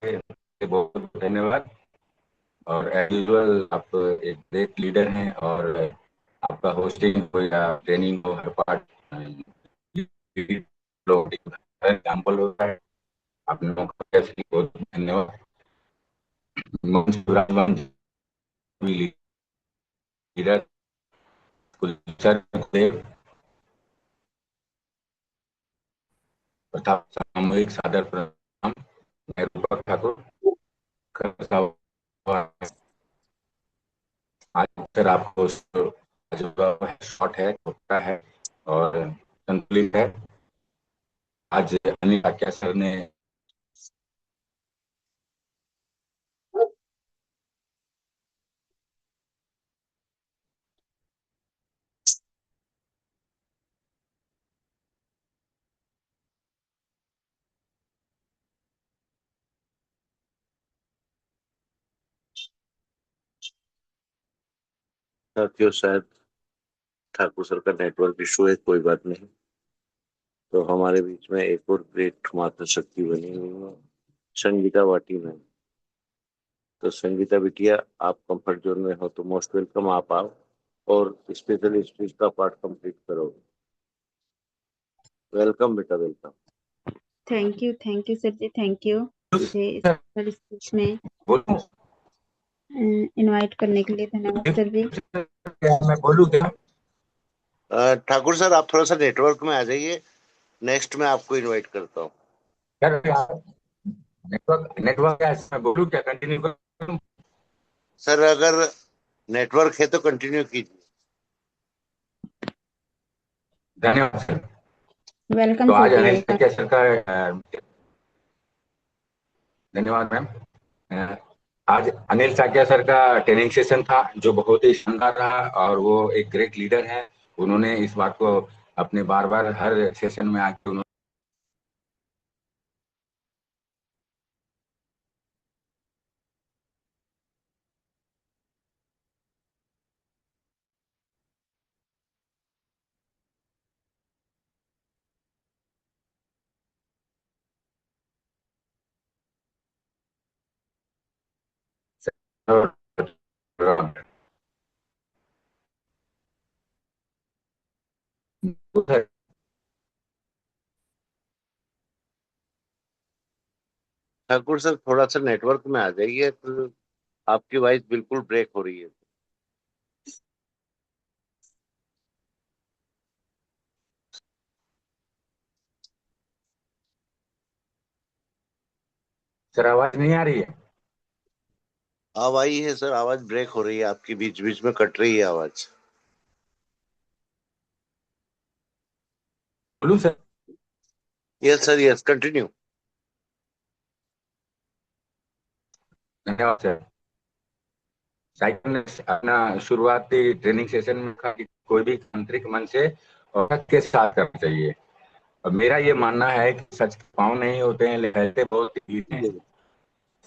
S3: बहुत बहुत धन्यवाद। और एज यूजुअल आप एक ग्रेट लीडर हैं, और आपका होस्टिंग हो या ट्रेनिंग हो, हर पार्ट एग्जाम्पल होता है। आपने मौका दिया, इसके लिए बहुत धन्यवाद। मंच पर विराजमान लीडर सर देव तथा सामूहिक सादर प्रणाम। मैं रूपक ठाकुर खरसा हुआ। आज सर आपको जो शॉर्ट है, छोटा है और संतुलित है। आज अनिल टाकिया सर ने
S1: साथियों, शायद ठाकुर सर का नेटवर्क इशू है, कोई बात नहीं। तो हमारे बीच में एक और ग्रेट माता शक्ति बनी हुई है, संगीता वाटी में। तो संगीता बिटिया, आप कंफर्ट जोन में हो तो मोस्ट वेलकम, आप आओ और स्पेशल स्पीच का पार्ट कंप्लीट करो। वेलकम बेटा, welcome.
S4: Thank you sir ji, thank you मुझे इस स्पीच में
S3: बोलूं?
S4: इनवाइट करने के लिए धन्यवाद सर जी।
S3: मैं बोलूं क्या?
S1: ठाकुर सर, आप थोड़ा सा नेटवर्क में आ जाइए, नेक्स्ट में आपको इनवाइट करता हूँ।
S3: सर नेटवर्क नेटवर्क है, मैं बोलूं क्या? कंटिन्यू करूं?
S1: सर, अगर नेटवर्क है तो कंटिन्यू कीजिए।
S3: धन्यवाद सर।
S4: वेलकम
S3: तो
S4: सर
S3: आज
S4: जी,
S3: अनिल
S4: वेलकम।
S3: टाकिया सर का धन्यवाद मैम। आज अनिल टाकिया सर का ट्रेनिंग सेशन था, जो बहुत ही शानदार रहा, और वो एक ग्रेट लीडर है। उन्होंने इस बात को अपने बार बार हर सेशन में आके उन्होंने
S1: ठाकुर सर, थोड़ा सा नेटवर्क में आ जाइए, तो आपकी वॉइस बिल्कुल ब्रेक हो रही है।
S3: सर आवाज नहीं आ रही है?
S1: अब आई है सर, आवाज ब्रेक हो रही है आपकी, बीच बीच में कट रही है आवाज।
S3: बोलूं sir?
S1: Yes sir, yes, continue.
S3: धन्यवाद सर। साइकिल ने अपना शुरुआती ट्रेनिंग सेशन में कहा कि कोई भी तांत्रिक मन से और हक के साथ करना चाहिए। और मेरा ये मानना है कि सच के पाँव नहीं होते हैं, लहलते बहुत तेज हैं।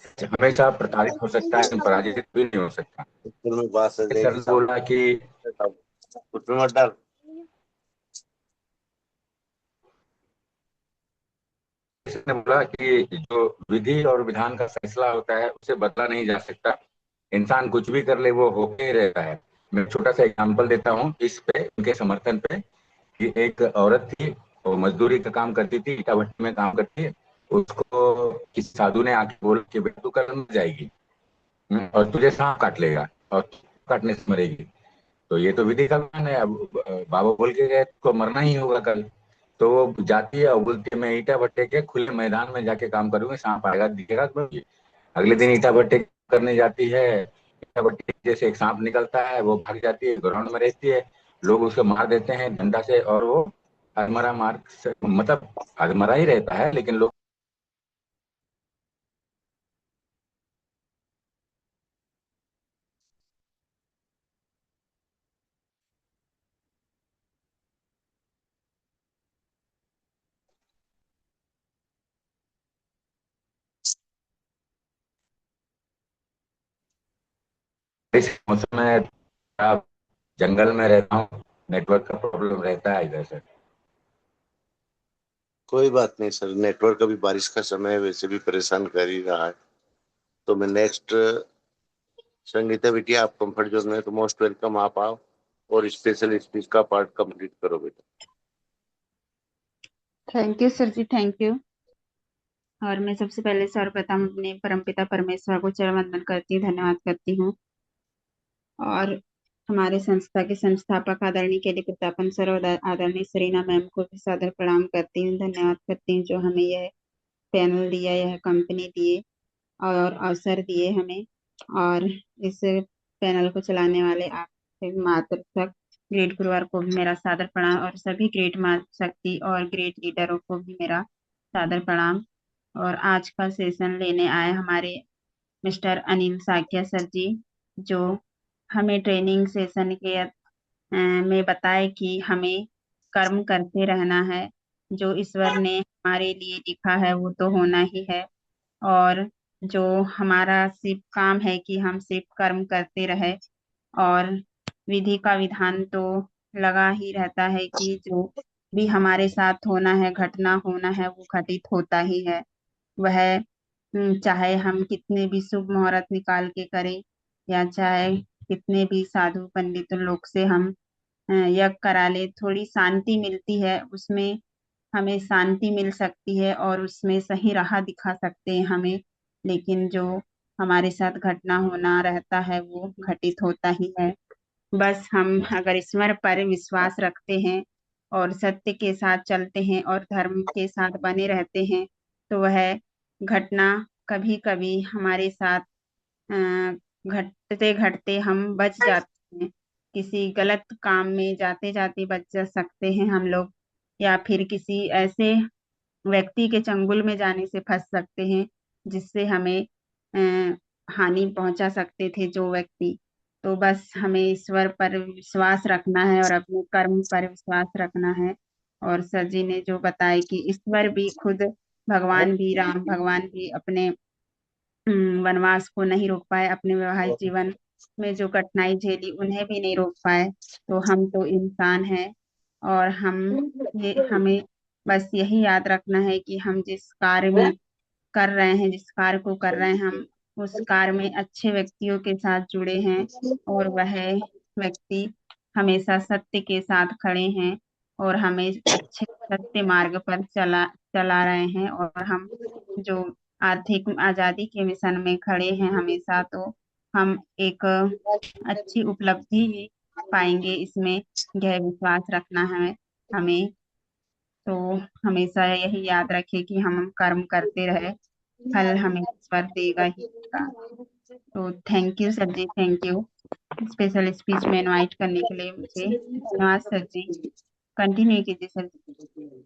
S3: सच हमेशा प्रताड़ित हो सकता है, पराजित भी नहीं हो सकता।
S1: में बात आ
S3: सर
S1: जाएगी
S3: ने
S1: सामने,
S3: बोला कि
S1: उसमें मत डाल।
S3: सर ने बोला कि जो विधि और विधान का फैसला होता है, उसे बदला नहीं जा सकता। इंसान कुछ भी कर ले, वो होके ही रहता है। मैं छोटा सा एग्जांपल देता हूँ इस पे, उनके समर्थन पे, कि एक औरत थी, वो मजदूरी का काम करती थी, ईटा भट्टी में काम करती है। उसको किसी साधु ने आके बोला कि बेटा तू कल मर जाएगी। और तुझे सांप काट लेगा और काटने से मरेगी। तो ये तो विधि का विधान है। अब बाबा बोल के गए को मरना ही होगा कल। तो वो जाती है और बोलती है मैं ईटा भट्टे के खुले मैदान में जाके काम करूंगी, सांप आएगा दिखेगा तो मुझे। अगले दिन ईटा भट्टे करने जाती है। ईटा भट्टे जैसे एक सांप निकलता है, वो भाग जाती है, ग्राउंड में रहती है। लोग उसको मार देते हैं डंडा से, और वो अधमरा मार मतलब अधमरा ही रहता है, लेकिन लोग इस मौसम में आप जंगल में रहता हूँ, नेटवर्क का प्रॉब्लम रहता है इधर से।
S1: कोई बात नहीं सर, नेटवर्क अभी बारिश का समय है, वैसे भी परेशान कर ही रहा है। तो मैं नेक्स्ट, संगीता बिटिया आप कंफर्ट जोन में हैं, तो मोस्ट वेलकम, आप आओ और स्पेशल स्पीच का पार्ट कंप्लीट करो बेटा।
S4: Thank you sir ji, thank you. और मैं सबसे पहले सर्वप्रथम अपने परमपिता परमेश्वर को चरण वंदन करती हूँ, धन्यवाद करती हूँ। और हमारे संस्था के संस्थापक आदरणीय के लिए प्रतापन सर और आदरणीय सरीना मैम को भी सादर प्रणाम करती हूँ, धन्यवाद करती हूँ जो हमें यह पैनल दिया, यह कंपनी दिए और अवसर दिए हमें। और इस पैनल को चलाने वाले आप मार्गदर्शक ग्रेट गुरुवार को भी मेरा सादर प्रणाम, और सभी ग्रेट माता शक्ति और ग्रेट लीडरों को भी मेरा सादर प्रणाम। और आज का सेशन लेने आए हमारे मिस्टर अनिल साकिया सर जी, जो हमें ट्रेनिंग सेशन के में बताए कि हमें कर्म करते रहना है। जो ईश्वर ने हमारे लिए लिखा है वो तो होना ही है। और जो हमारा सिर्फ काम है कि हम सिर्फ कर्म करते रहे। और विधि का विधान तो लगा ही रहता है कि जो भी हमारे साथ होना है, घटना होना है, वो घटित होता ही है। वह चाहे हम कितने भी शुभ मुहूर्त निकाल के करें, या चाहे कितने भी साधु पंडित लोग से हम यज्ञ करा ले, थोड़ी शांति मिलती है उसमें। हमें शांति मिल सकती है और उसमें सही राह दिखा सकते हैं हमें। लेकिन जो हमारे साथ घटना होना रहता है वो घटित होता ही है। बस हम अगर ईश्वर पर विश्वास रखते हैं और सत्य के साथ चलते हैं और धर्म के साथ बने रहते हैं, तो वह घटना कभी कभी हमारे साथ घटते घटते हम बच जाते हैं। किसी गलत काम में जाते जाते बच जा सकते हैं हम लोग, या फिर किसी ऐसे व्यक्ति के चंगुल में जाने से फंस सकते हैं जिससे हमें हानि पहुंचा सकते थे जो व्यक्ति। तो बस हमें ईश्वर पर विश्वास रखना है और अपने कर्म पर विश्वास रखना है। और सर जी ने जो बताया कि ईश्वर भी खुद, भगवान भी, राम भगवान भी अपने वनवास को नहीं रोक पाए, अपने वैवाहिक जीवन में जो कठिनाई झेली उन्हें भी नहीं रोक पाए। तो हम तो इंसान हैं, और हमें बस यही याद रखना है कि हम जिस कार्य में कर रहे हैं, जिस कार्य को कर रहे हैं, हम उस कार्य में अच्छे व्यक्तियों के साथ जुड़े हैं, और वह व्यक्ति हमेशा सत्य के साथ खड़े हैं और हमें अच्छे सत्य मार्ग पर चला चला रहे हैं। और हम जो आर्थिक आजादी के मिशन में खड़े हैं हमेशा, तो हम एक अच्छी उपलब्धि भी पाएंगे इसमें, यह विश्वास रखना है हमें। तो हमेशा यही याद रखें कि हम कर्म करते रहे, फल हमें ईश्वर देगा ही देगा। तो thank you sir ji, thank you special speech में इनवाइट करने के लिए मुझे, धन्यवाद सर जी। कंटिन्यू कीजिए सर जी।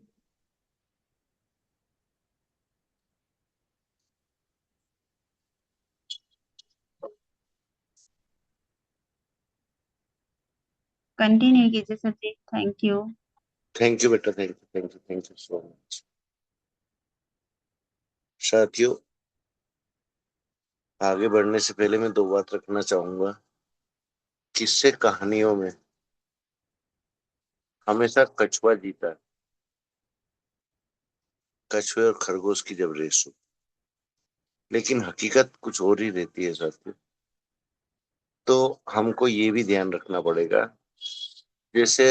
S4: कंटिन्यू कीजिए sir ji, thank you.
S1: Thank you बेटा, thank you, thank you, thank you so much. साथियों, आगे बढ़ने से पहले मैं दो बात रखना चाहूंगा। किस्से कहानियों में हमेशा कछुआ जीता है। कछुए और खरगोश की जब रेस हो, लेकिन हकीकत कुछ और ही रहती है साथियों। तो हमको ये भी ध्यान रखना पड़ेगा, जैसे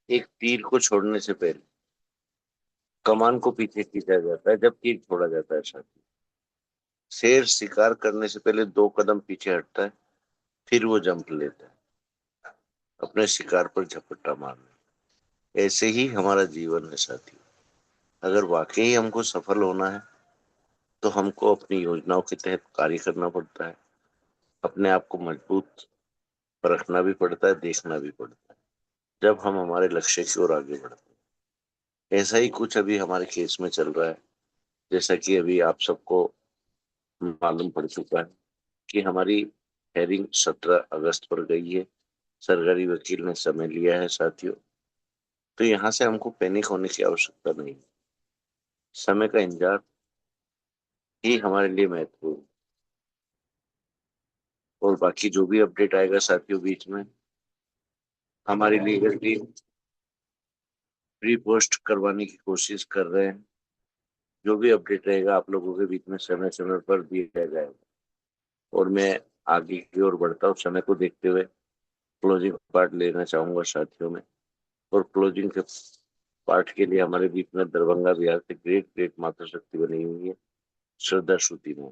S1: एक तीर को छोड़ने से पहले कमान को पीछे खींचा जाता है जब तीर छोड़ा जाता है साथियों। शेर शिकार करने से पहले 2 कदम पीछे हटता है, फिर वो जंप लेता है अपने शिकार पर झपट्टा मारने। ऐसे ही हमारा जीवन है साथियों। अगर वाकई हमको सफल होना है तो हमको अपनी योजनाओं के तहत कार्य करना पड़ता है। अपने आप को मजबूत परखना भी पड़ता है, देखना भी पड़ता है, जब हम हमारे लक्ष्य की ओर आगे बढ़ते हैं। ऐसा ही कुछ अभी हमारे केस में चल रहा है। जैसा कि अभी आप सबको मालूम पड़ चुका है कि हमारी हेयरिंग 17 अगस्त पर गई है। सरकारी वकील ने समय लिया है साथियों। तो यहाँ से हमको पैनिक होने की आवश्यकता नहीं है। समय का इंतजार ही हमारे लिए महत्वपूर्ण है। और बाकी जो भी अपडेट आएगा साथियों बीच में, हमारी लीगल टीम प्री पोस्ट करवाने की कोशिश कर रहे हैं। जो भी अपडेट रहेगा आप लोगों के बीच में समय समय पर दिया जाएगा। और मैं आगे की ओर बढ़ता हूँ समय को देखते हुए क्लोजिंग पार्ट लेना चाहूंगा साथियों में। और क्लोजिंग के पार्ट के लिए हमारे बीच में दरभंगा बिहार से ग्रेट ग्रेट मातृशक्ति बनी हुई है, श्रद्धा श्रुति में।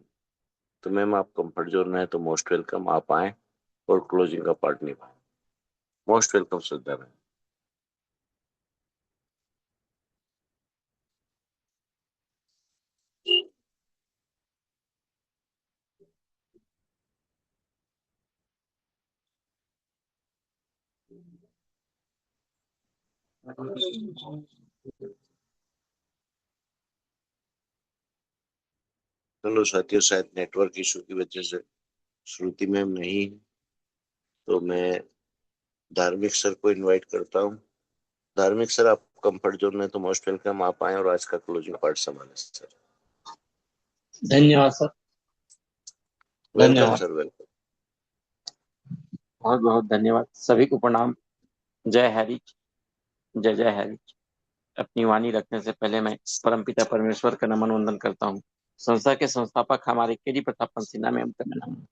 S1: तो मैम आप कंफर्ट जोन में है तो मोस्ट वेलकम, आप आए और क्लोजिंग का पार्ट निभाएं। मोस्ट वेलकम श्रद्धा मैम। चलो साथियों, शायद नेटवर्क इशू की वजह से श्रुति मैम नहीं है, तो मैं धार्मिक सर को इनवाइट करता हूँ। धार्मिक सर आप कंफर्ट जोन में तो मोस्ट वेलकम, आप आए और आज का क्लोजिंग पार्ट संभालें सर।
S5: धन्यवाद सर।
S1: वेलकम
S5: धन्यवाद,
S1: सर, वेलकम।
S5: बहुत बहुत धन्यवाद। सभी को प्रणाम। जय हरि, जय जय हरि। अपनी वाणी रखने से पहले मैं परमपिता परमेश्वर का नमन वंदन करता हूँ। संस्था के संस्थापक हमारे केडी प्रताप सिन्हा में उनका मैं नमन।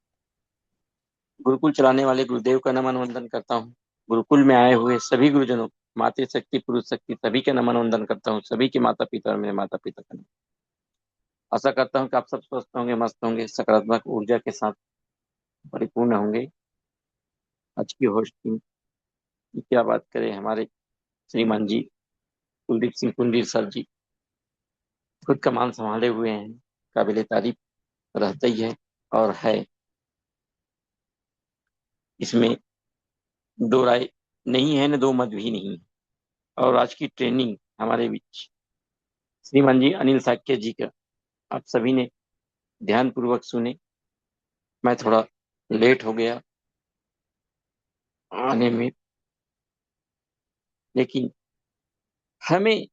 S5: गुरुकुल चलाने वाले गुरुदेव का नमन वंदन करता हूँ। गुरुकुल में आए हुए सभी गुरुजनों, मातृ शक्ति पुरुष शक्ति सभी के नमन वंदन करता हूँ। सभी के माता पिता और मेरे माता पिता का नमन। आशा करता हूँ कि आप सब स्वस्थ होंगे, मस्त होंगे, सकारात्मक ऊर्जा के साथ परिपूर्ण होंगे। आज की होस्टिंग की क्या बात करें, हमारे श्रीमान जी कुलदीप सिंह कुंडीर सर जी खुद कमान संभाले हुए हैं, काबिले तारीफ रहता ही है और है, इसमें दो राय नहीं है न दो मत भी नहीं है। और आज की ट्रेनिंग हमारे बीच श्रीमान जी अनिल साक्य जी का आप सभी ने ध्यान पूर्वक सुने। मैं थोड़ा लेट हो गया आने में, लेकिन हमें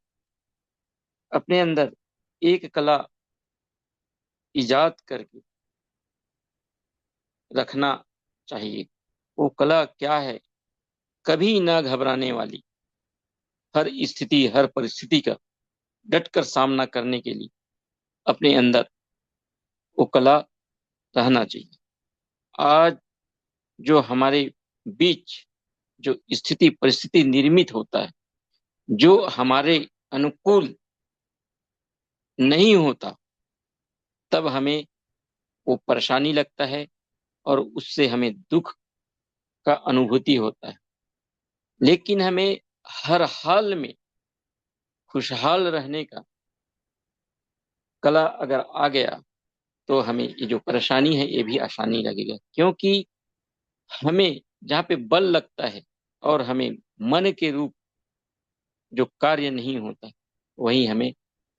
S5: अपने अंदर एक कला इजाद करके रखना चाहिए। वो कला क्या है? कभी ना घबराने वाली, हर स्थिति हर परिस्थिति का डटकर सामना करने के लिए अपने अंदर वो कला रहना चाहिए। आज जो हमारे बीच जो स्थिति परिस्थिति निर्मित होता है, जो हमारे अनुकूल नहीं होता, तब हमें वो परेशानी लगता है और उससे हमें दुख का अनुभूति होता है। लेकिन हमें हर हाल में खुशहाल रहने का कला अगर आ गया तो हमें ये जो परेशानी है ये भी आसानी लगेगा। क्योंकि हमें जहाँ पे बल लगता है और हमें मन के रूप जो कार्य नहीं होता, वही हमें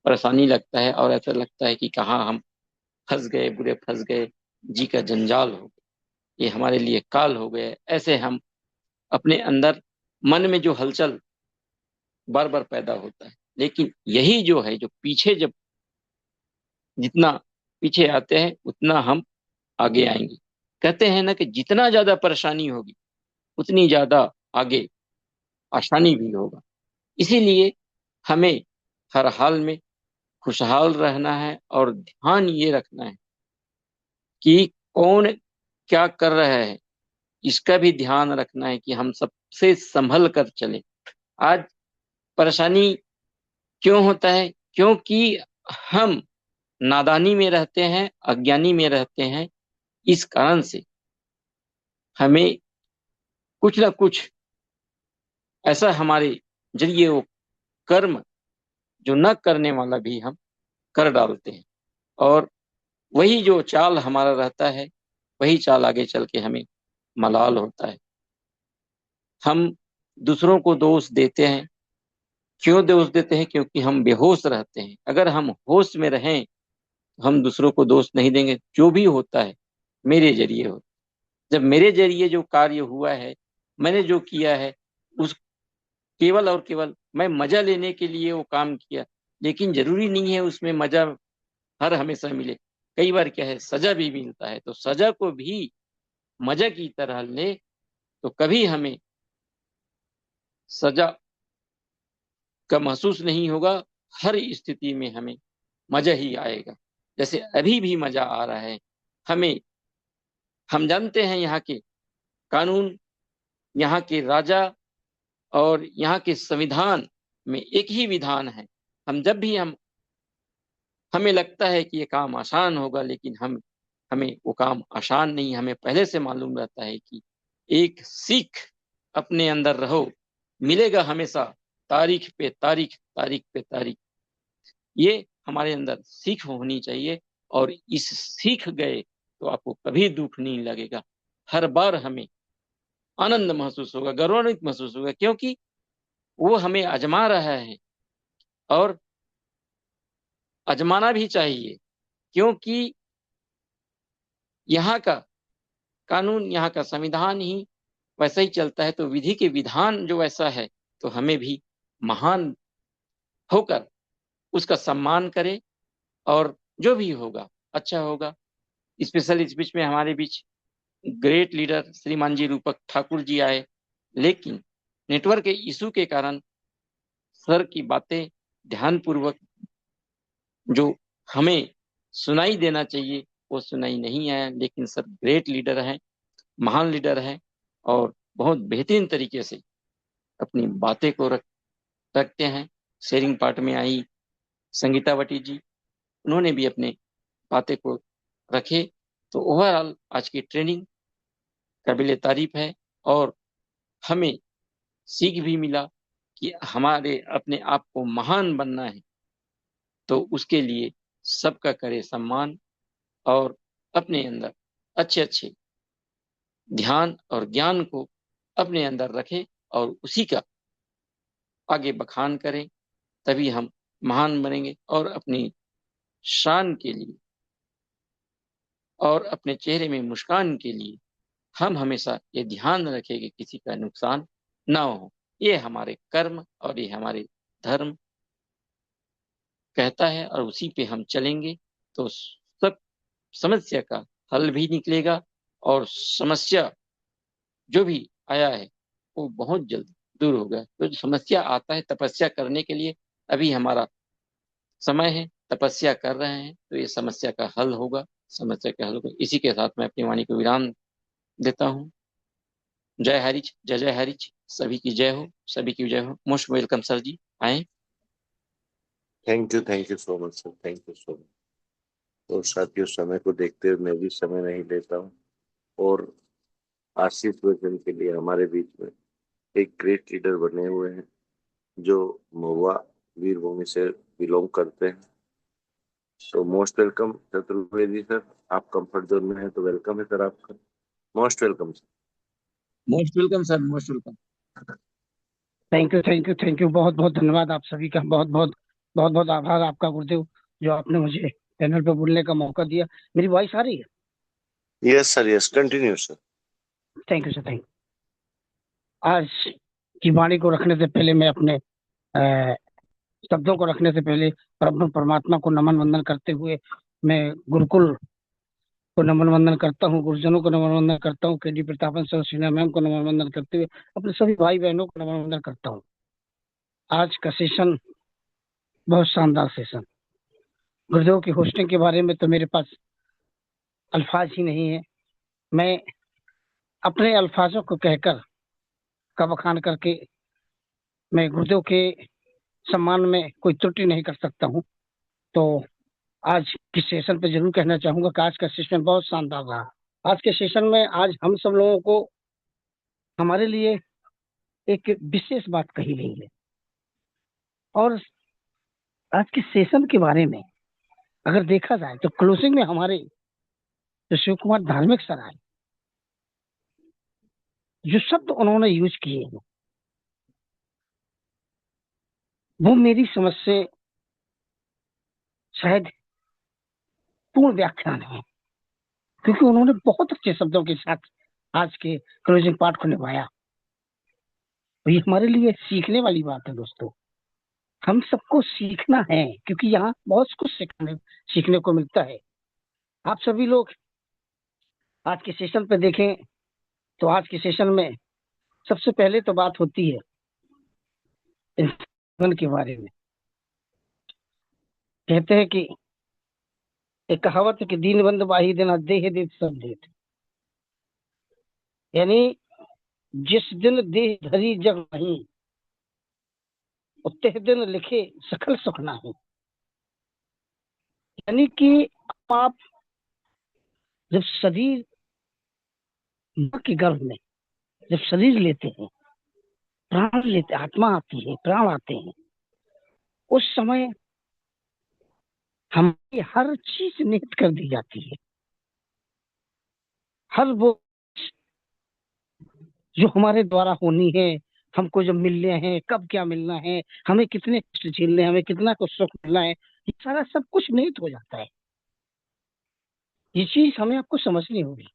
S5: परेशानी लगता है और ऐसा लगता है कि कहाँ हम फंस गए, बुरे फंस गए, जी का जंजाल हो गया, ये हमारे लिए काल हो गए। ऐसे हम अपने अंदर मन में जो हलचल बार बार पैदा होता है। लेकिन यही जो है, जो पीछे जब जितना पीछे आते हैं उतना हम आगे आएंगे। कहते हैं ना कि जितना ज्यादा परेशानी होगी उतनी ज्यादा आगे आसानी भी होगा। इसीलिए हमें हर हाल में खुशहाल रहना है और ध्यान ये रखना है कि कौन क्या कर रहा है, इसका भी ध्यान रखना है कि हम सबसे संभल कर चलें। आज परेशानी क्यों होता है? क्योंकि हम नादानी में रहते हैं, अज्ञानी में रहते हैं। इस कारण से हमें कुछ ना कुछ ऐसा हमारे जरिए वो कर्म जो न करने वाला भी हम कर डालते हैं, और वही जो चाल हमारा रहता है, वही चाल आगे चल के हमें मलाल होता है। हम दूसरों को दोष देते हैं। क्यों दोष देते हैं? क्योंकि हम बेहोश रहते हैं। अगर हम होश में रहें तो हम दूसरों को दोष नहीं देंगे। जो भी होता है मेरे जरिए होता है। जब मेरे जरिए जो कार्य हुआ है, मैंने जो किया है, उस केवल और केवल मैं मजा लेने के लिए वो काम किया, लेकिन जरूरी नहीं है उसमें मजा हर हमेशा मिले। कई बार क्या है, सजा भी मिलता है, तो सजा को भी मजा की तरह ले तो कभी हमें सजा का महसूस नहीं होगा। हर स्थिति में हमें मजा ही आएगा। जैसे अभी भी मजा आ रहा है हमें। हम जानते हैं यहाँ के कानून, यहाँ के राजा और यहाँ के संविधान में एक ही विधान है। हम जब भी हमें लगता है कि ये काम आसान होगा, लेकिन हमें वो काम आसान नहीं, हमें पहले से मालूम रहता है कि एक सीख अपने अंदर रहो, मिलेगा हमेशा तारीख पे तारीख, तारीख पे तारीख। ये हमारे अंदर सीख होनी चाहिए, और इस सीख गए तो आपको कभी दुख नहीं लगेगा। हर बार हमें आनंद महसूस होगा, गौरवान्वित महसूस होगा, क्योंकि वो हमें आजमा रहा है। और आजमाना भी चाहिए, क्योंकि यहाँ का कानून, यहाँ का संविधान ही वैसा ही चलता है। तो विधि के विधान जो वैसा है, तो हमें भी महान होकर उसका सम्मान करें, और जो भी होगा अच्छा होगा। स्पेशल इस बीच में हमारे बीच ग्रेट लीडर श्रीमान जी रूपक ठाकुर जी आए, लेकिन नेटवर्क के इशू के कारण सर की बातें ध्यानपूर्वक जो हमें सुनाई देना चाहिए वो सुनाई नहीं आया। लेकिन सर ग्रेट लीडर हैं, महान लीडर हैं, और बहुत बेहतरीन तरीके से अपनी बातें को रखते हैं। शेयरिंग पार्ट में आई संगीता वटी जी, उन्होंने भी अपने बातें को रखे। तो ओवरऑल आज की ट्रेनिंग काबिल तारीफ है, और हमें सीख भी मिला कि हमारे अपने आप को महान बनना है, तो उसके लिए सबका करे सम्मान, और अपने अंदर अच्छे अच्छे ध्यान और ज्ञान को अपने अंदर रखें, और उसी का आगे बखान करें। तभी हम महान बनेंगे, और अपनी शान के लिए और अपने चेहरे में मुस्कान के लिए हम हमेशा ये ध्यान रखें कि किसी का नुकसान ना हो। ये हमारे कर्म और ये हमारे धर्म कहता है, और उसी पे हम चलेंगे तो सब समस्या का हल भी निकलेगा, और समस्या जो भी आया है वो बहुत जल्द दूर होगा। तो जो समस्या आता है तपस्या करने के लिए, अभी हमारा समय है, तपस्या कर रहे हैं, तो ये समस्या का हल होगा, समस्या का हल होगा। इसी के साथ मैं अपनी वाणी को विराम देता हूँ। जय हरिच, जय जय हरिच। सभी की जय हो, सभी की जय हो। मोस्ट वेलकम सर जी, आए।
S1: Thank you so much sir, thank you so much. तो साथियों, समय को देखते हुए मैं भी समय नहीं लेता हूँ, और आशीष वचन के लिए हमारे बीच में एक ग्रेट लीडर बने हुए हैं जो महुआ वीरभूमि से बिलोंग करते हैं। तो मोस्ट वेलकम चतुर्वेदी सर। आप कंफर्ट जोन में हैं तो वेलकम है सर आपका। Most welcome sir.
S5: Most welcome sir, most welcome.
S6: Thank you, thank you, thank you. बहुत बहुत धन्यवाद आप सभी का। बहुत बहुत आभार आपका गुरुदेव, जो आपने मुझे पैनल पे बोलने का मौका दिया। मेरी वॉइस आ रही है?
S1: Yes sir, yes, continue sir.
S6: Thank you sir, thank you. आज की वाणी को रखने से पहले, मैं अपने शब्दों को रखने से पहले परमात्मा को नमन वंदन करते हुए, मैं गुरुकुल को नमन वंदन करता हूँ, गुरुजनों को नमन वंदन करता हूँ, KD Prathapan sir, Sinha ma'am को नमन वंदन करते हुए अपने सभी भाई बहनों को नमन वंदन करता हूँ। आज का सेशन बहुत शानदार सेशन। गुरुदेव की होस्टिंग के बारे में तो मेरे पास अल्फाज ही नहीं है। मैं अपने अल्फाजों को कहकर का बखान करके मैं गुरुदेव के सम्मान में कोई त्रुटि नहीं कर सकता हूँ। तो आज के सेशन पे जरूर कहना चाहूंगा कि आज का सेशन बहुत शानदार रहा। आज के सेशन में आज हम सब लोगों को हमारे लिए एक विशेष बात कही गई है। और आज के सेशन के बारे में अगर देखा जाए तो क्लोजिंग में हमारे जो शिव कुमार धार्मिक सर आए, जो शब्द उन्होंने यूज किए हैं वो मेरी समझ से शायद पूर्ण व्याख्यान है, क्योंकि उन्होंने बहुत अच्छे शब्दों के साथ आज के क्लोजिंग पार्ट को निभाया। तो ये हमारे लिए सीखने वाली बात है दोस्तों। हम सबको सीखना है, क्योंकि यहाँ बहुत कुछ सीखने को मिलता है। आप सभी लोग आज के सेशन पे देखें तो आज के सेशन में सबसे पहले तो बात होती है इंसान के बारे में। कहते हैं कि एक कहावत है कि दीन बंद बाही देना देह दे सब देत, यानी जिस दिन देह धरी जग नहीं उतने दिन लिखे सकल सुख नहीं। यानी कि आप जब शरीर मां के गर्भ में जब शरीर लेते हैं, प्राण लेते, आत्मा आती है, प्राण आते हैं, उस समय हमारी हर चीज निहित कर दी जाती है। हर वो जो हमारे द्वारा होनी है, हमको जब मिलने हैं, कब क्या मिलना है, हमें कितने कष्ट झेलने, हमें कितना कुछ सुख मिलना है, ये सारा सब कुछ निहित हो जाता है। ये चीज हमें आपको समझनी होगी।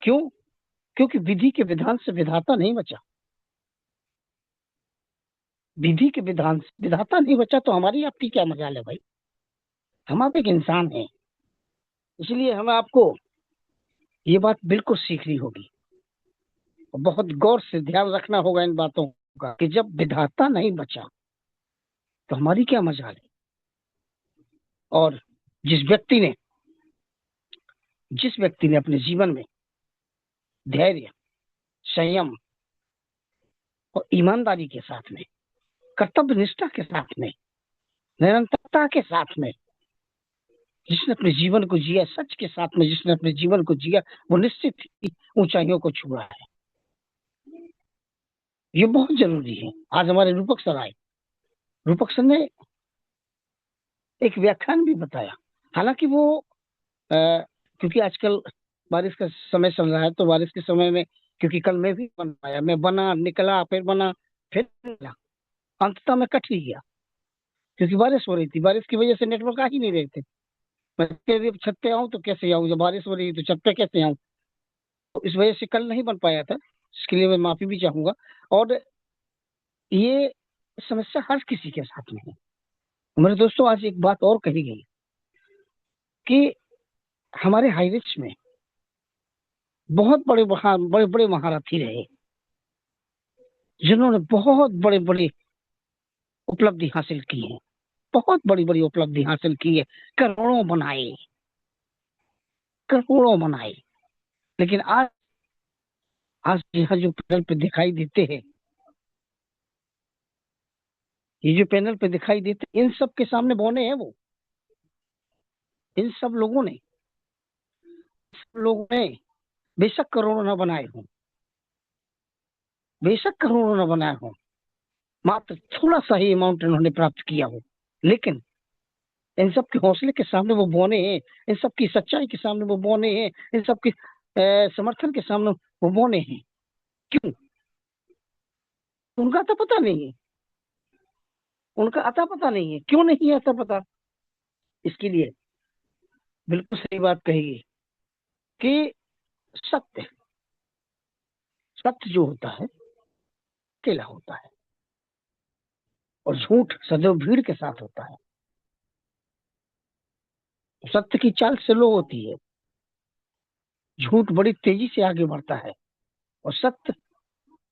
S6: क्यों? क्योंकि विधि के विधान से विधाता नहीं बचा। विधि के विधान से विधाता नहीं बचा तो हमारी आपकी क्या मजाल है भाई? हम आप एक इंसान हैं, इसलिए हमें आपको ये बात बिल्कुल सीखनी होगी और बहुत गौर से ध्यान रखना होगा इन बातों का कि जब विधाता नहीं बचा तो हमारी क्या मजाल है। और जिस व्यक्ति ने अपने जीवन में धैर्य, संयम और ईमानदारी के साथ में, कर्तव्य निष्ठा के साथ में, निरंतरता के साथ में जिसने अपने जीवन को जिया, सच के साथ में जिसने अपने जीवन को जिया, वो निश्चित ही ऊंचाइयों को छू रहा है। ये बहुत जरूरी है। आज हमारे रूपक सर आए, रूपक सर ने एक व्याख्यान भी बताया। हालांकि वो क्योंकि आजकल बारिश का समय चल रहा है, तो बारिश के समय में क्योंकि कल मैं भी बन पाया, मैं बना, निकला, फिर बना, फिर निकला, अंततः मैं कट ही गया क्योंकि बारिश हो रही थी। बारिश की वजह से नेटवर्क आ ही नहीं रहे थे। मैं छत पे आऊँ तो कैसे आऊँ, जब बारिश हो रही है तो छत पे कैसे आऊँ? तो इस वजह से कल नहीं बन पाया था, इसके लिए मैं माफी भी चाहूंगा। और ये समस्या हर किसी के साथ में है। मेरे दोस्तों, आज एक बात और कही गई कि हमारे हाईरिच में बहुत बड़े बड़े महारथी रहे, जिन्होंने बहुत बड़े बड़े उपलब्धि हासिल की है, बहुत बड़ी बड़ी उपलब्धि हासिल की है, करोड़ों बनाए। लेकिन आज यहाँ जो पैनल पे दिखाई देते हैं, ये जो पैनल पे दिखाई देते, इन सब के सामने बौने हैं वो। इन सब लोगों ने बेशक करोड़ों न बनाए हों, मात्र थोड़ा सा ही अमाउंट इन्होंने प्राप्त किया हो, लेकिन इन सब के हौसले के सामने वो बौने हैं, इन सब की सच्चाई के सामने वो बौने हैं, इन सब के समर्थन के सामने वो बौने हैं। क्यों? उनका तो पता नहीं है, उनका अता पता नहीं है। क्यों नहीं है अता पता? इसके लिए बिल्कुल सही बात कही कि सत्य जो होता है अकेला होता है और झूठ सदैव भीड़ के साथ होता है। सत्य की चाल स्लो होती है, झूठ बड़ी तेजी से आगे बढ़ता है, और सत्य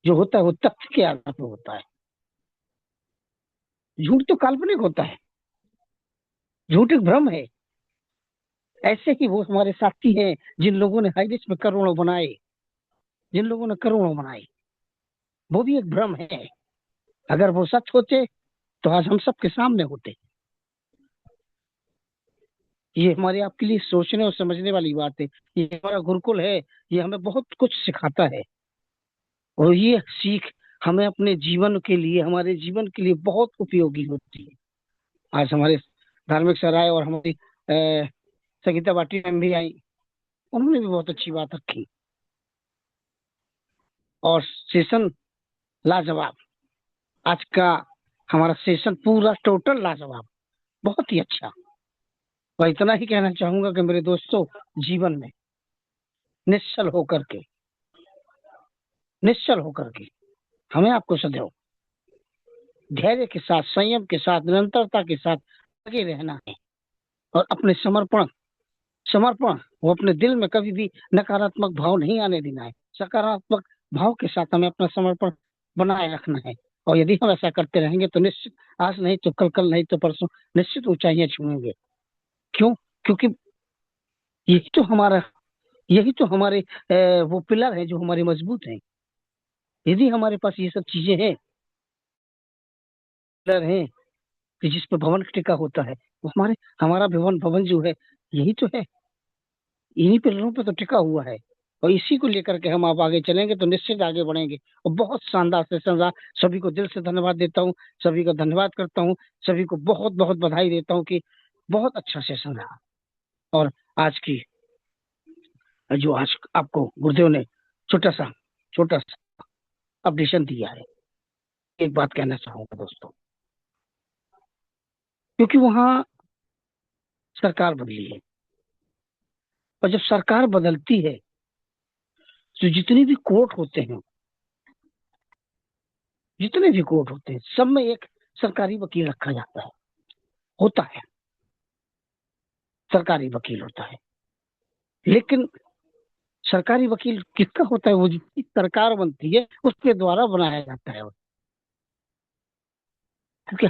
S6: जो होता है वो तथ्य के आधार पर होता है। झूठ तो काल्पनिक होता है, झूठ एक भ्रम है। ऐसे ही वो हमारे साथी हैं जिन लोगों ने हाईरिच में करोड़ों बनाए, वो भी एक भ्रम है। अगर वो सच होते तो आज हम सबके सामने होते। ये हमारे आपके लिए सोचने और समझने वाली बात है। ये हमारा गुरुकुल है, ये हमें बहुत कुछ सिखाता है और ये सीख हमें अपने जीवन के लिए, हमारे जीवन के लिए बहुत उपयोगी होती है। आज हमारे धार्मिक सर आए और हमारी संगीता बाटी मैम भी आई, उन्होंने भी बहुत अच्छी बात रखी और सेशन लाजवाब। आज का हमारा सेशन पूरा टोटल लाजवाब, बहुत ही अच्छा। और इतना ही कहना चाहूंगा कि मेरे दोस्तों, जीवन में निश्चल होकर के हमें आपको सदैव धैर्य के साथ, संयम के साथ, निरंतरता के साथ लगे रहना है और अपने समर्पण वो अपने दिल में कभी भी नकारात्मक भाव नहीं आने देना है। सकारात्मक भाव के साथ हमें अपना समर्पण बनाए रखना है और यदि हम ऐसा करते रहेंगे तो निश्चित आज नहीं तो कल नहीं तो परसों निश्चित ऊंचाइयां छूएंगे। क्यों? क्योंकि यही तो हमारे वो पिलर है जो हमारे मजबूत हैं। यदि हमारे पास ये सब चीजें हैं, पिलर हैं कि जिस पर भवन टिका होता है, वो हमारा भवन जो है यही तो है, इन्हीं पिलरों पे तो टिका हुआ है और इसी को लेकर के हम आप आगे चलेंगे तो निश्चित आगे बढ़ेंगे। और बहुत शानदार सेशन रहा। सभी को दिल से धन्यवाद देता हूँ, सभी का धन्यवाद करता हूँ, सभी को बहुत बहुत बधाई देता हूँ कि बहुत अच्छा सेशन रहा। और आज आपको गुरुदेव ने छोटा सा अपडेशन दिया है। एक बात कहना चाहूंगा दोस्तों, क्योंकि वहां सरकार बदली है और जब सरकार बदलती है तो जितने भी कोर्ट होते हैं सब में एक सरकारी वकील रखा जाता है, सरकारी वकील होता है। लेकिन सरकारी वकील किसका होता है? वो जितनी सरकार बनती है उसके द्वारा बनाया जाता है। क्योंकि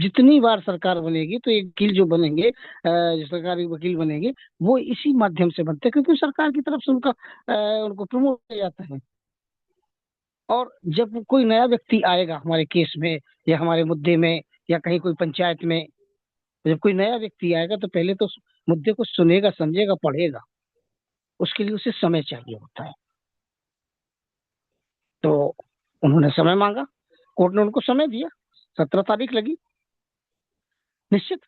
S6: जितनी बार सरकार बनेगी तो एक वकील जो बनेंगे, सरकारी वकील बनेंगे, वो इसी माध्यम से बनते हैं क्योंकि सरकार की तरफ से उनको प्रमोट किया जाता है। और जब कोई नया व्यक्ति आएगा हमारे केस में या हमारे मुद्दे में या कहीं कोई पंचायत में, जब कोई नया व्यक्ति आएगा तो पहले तो मुद्दे को सुनेगा, समझेगा, पढ़ेगा। उसके लिए उसे समय चाहिए होता है। तो उन्होंने समय मांगा, कोर्ट ने उनको समय दिया, 17 तारीख लगी। निश्चित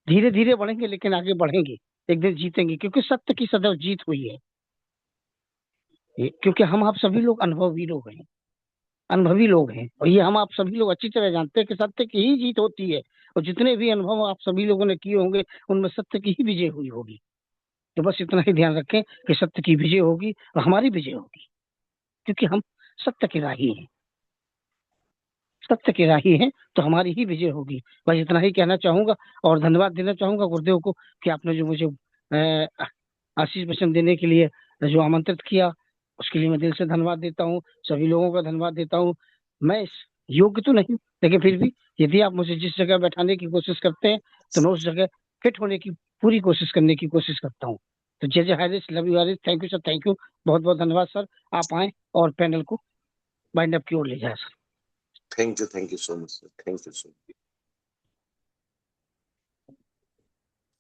S6: धीरे धीरे बढ़ेंगे लेकिन आगे बढ़ेंगे, एक दिन जीतेंगे क्योंकि सत्य की सदैव जीत हुई है। क्योंकि हम आप सभी लोग अनुभवी लोग हैं और ये हम आप सभी लोग अच्छी तरह जानते हैं कि सत्य की ही जीत होती है और जितने भी अनुभव आप सभी लोगों ने किए होंगे उनमें सत्य की ही विजय हुई होगी। तो बस इतना ही ध्यान रखें कि सत्य की विजय होगी और हमारी विजय होगी क्योंकि हम सत्य के राही हैं तो हमारी ही विजय होगी। बस इतना ही कहना चाहूंगा और धन्यवाद देना चाहूंगा गुरुदेव को कि आपने जो मुझे आशीष वचन देने के लिए जो आमंत्रित किया उसके लिए मैं दिल से धन्यवाद देता हूँ। सभी लोगों का धन्यवाद देता हूँ। मैं इस योग्य तो नहीं, लेकिन फिर भी यदि आप मुझे जिस जगह बैठाने की कोशिश करते हैं तो मैं उस जगह फिट होने की पूरी कोशिश करने की कोशिश करता हूँ। तो जय Harish, love you Harish, thank you sir, thank you, बहुत बहुत धन्यवाद सर। आप आए और पैनल को बाइंड अप की ओर ले जाए sir.
S1: Thank you so much sir, thank you so much.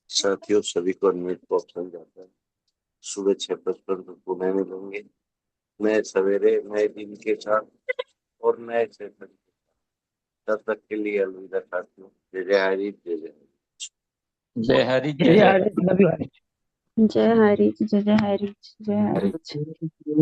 S1: साथियों, सभी को अनम्यूट को ऑप्शन जाता है। सुबह 6:55 पर पुणे में मिलेंगे नए सवेरे नए दिन के साथ और नए सेशन के साथ। तब तक के लिए अलविदा साथियों। जय हरी,
S5: जय हरि,
S6: जय हरीश, लव यू हरीश।
S4: जय हरी, जय हरी, जय हरी।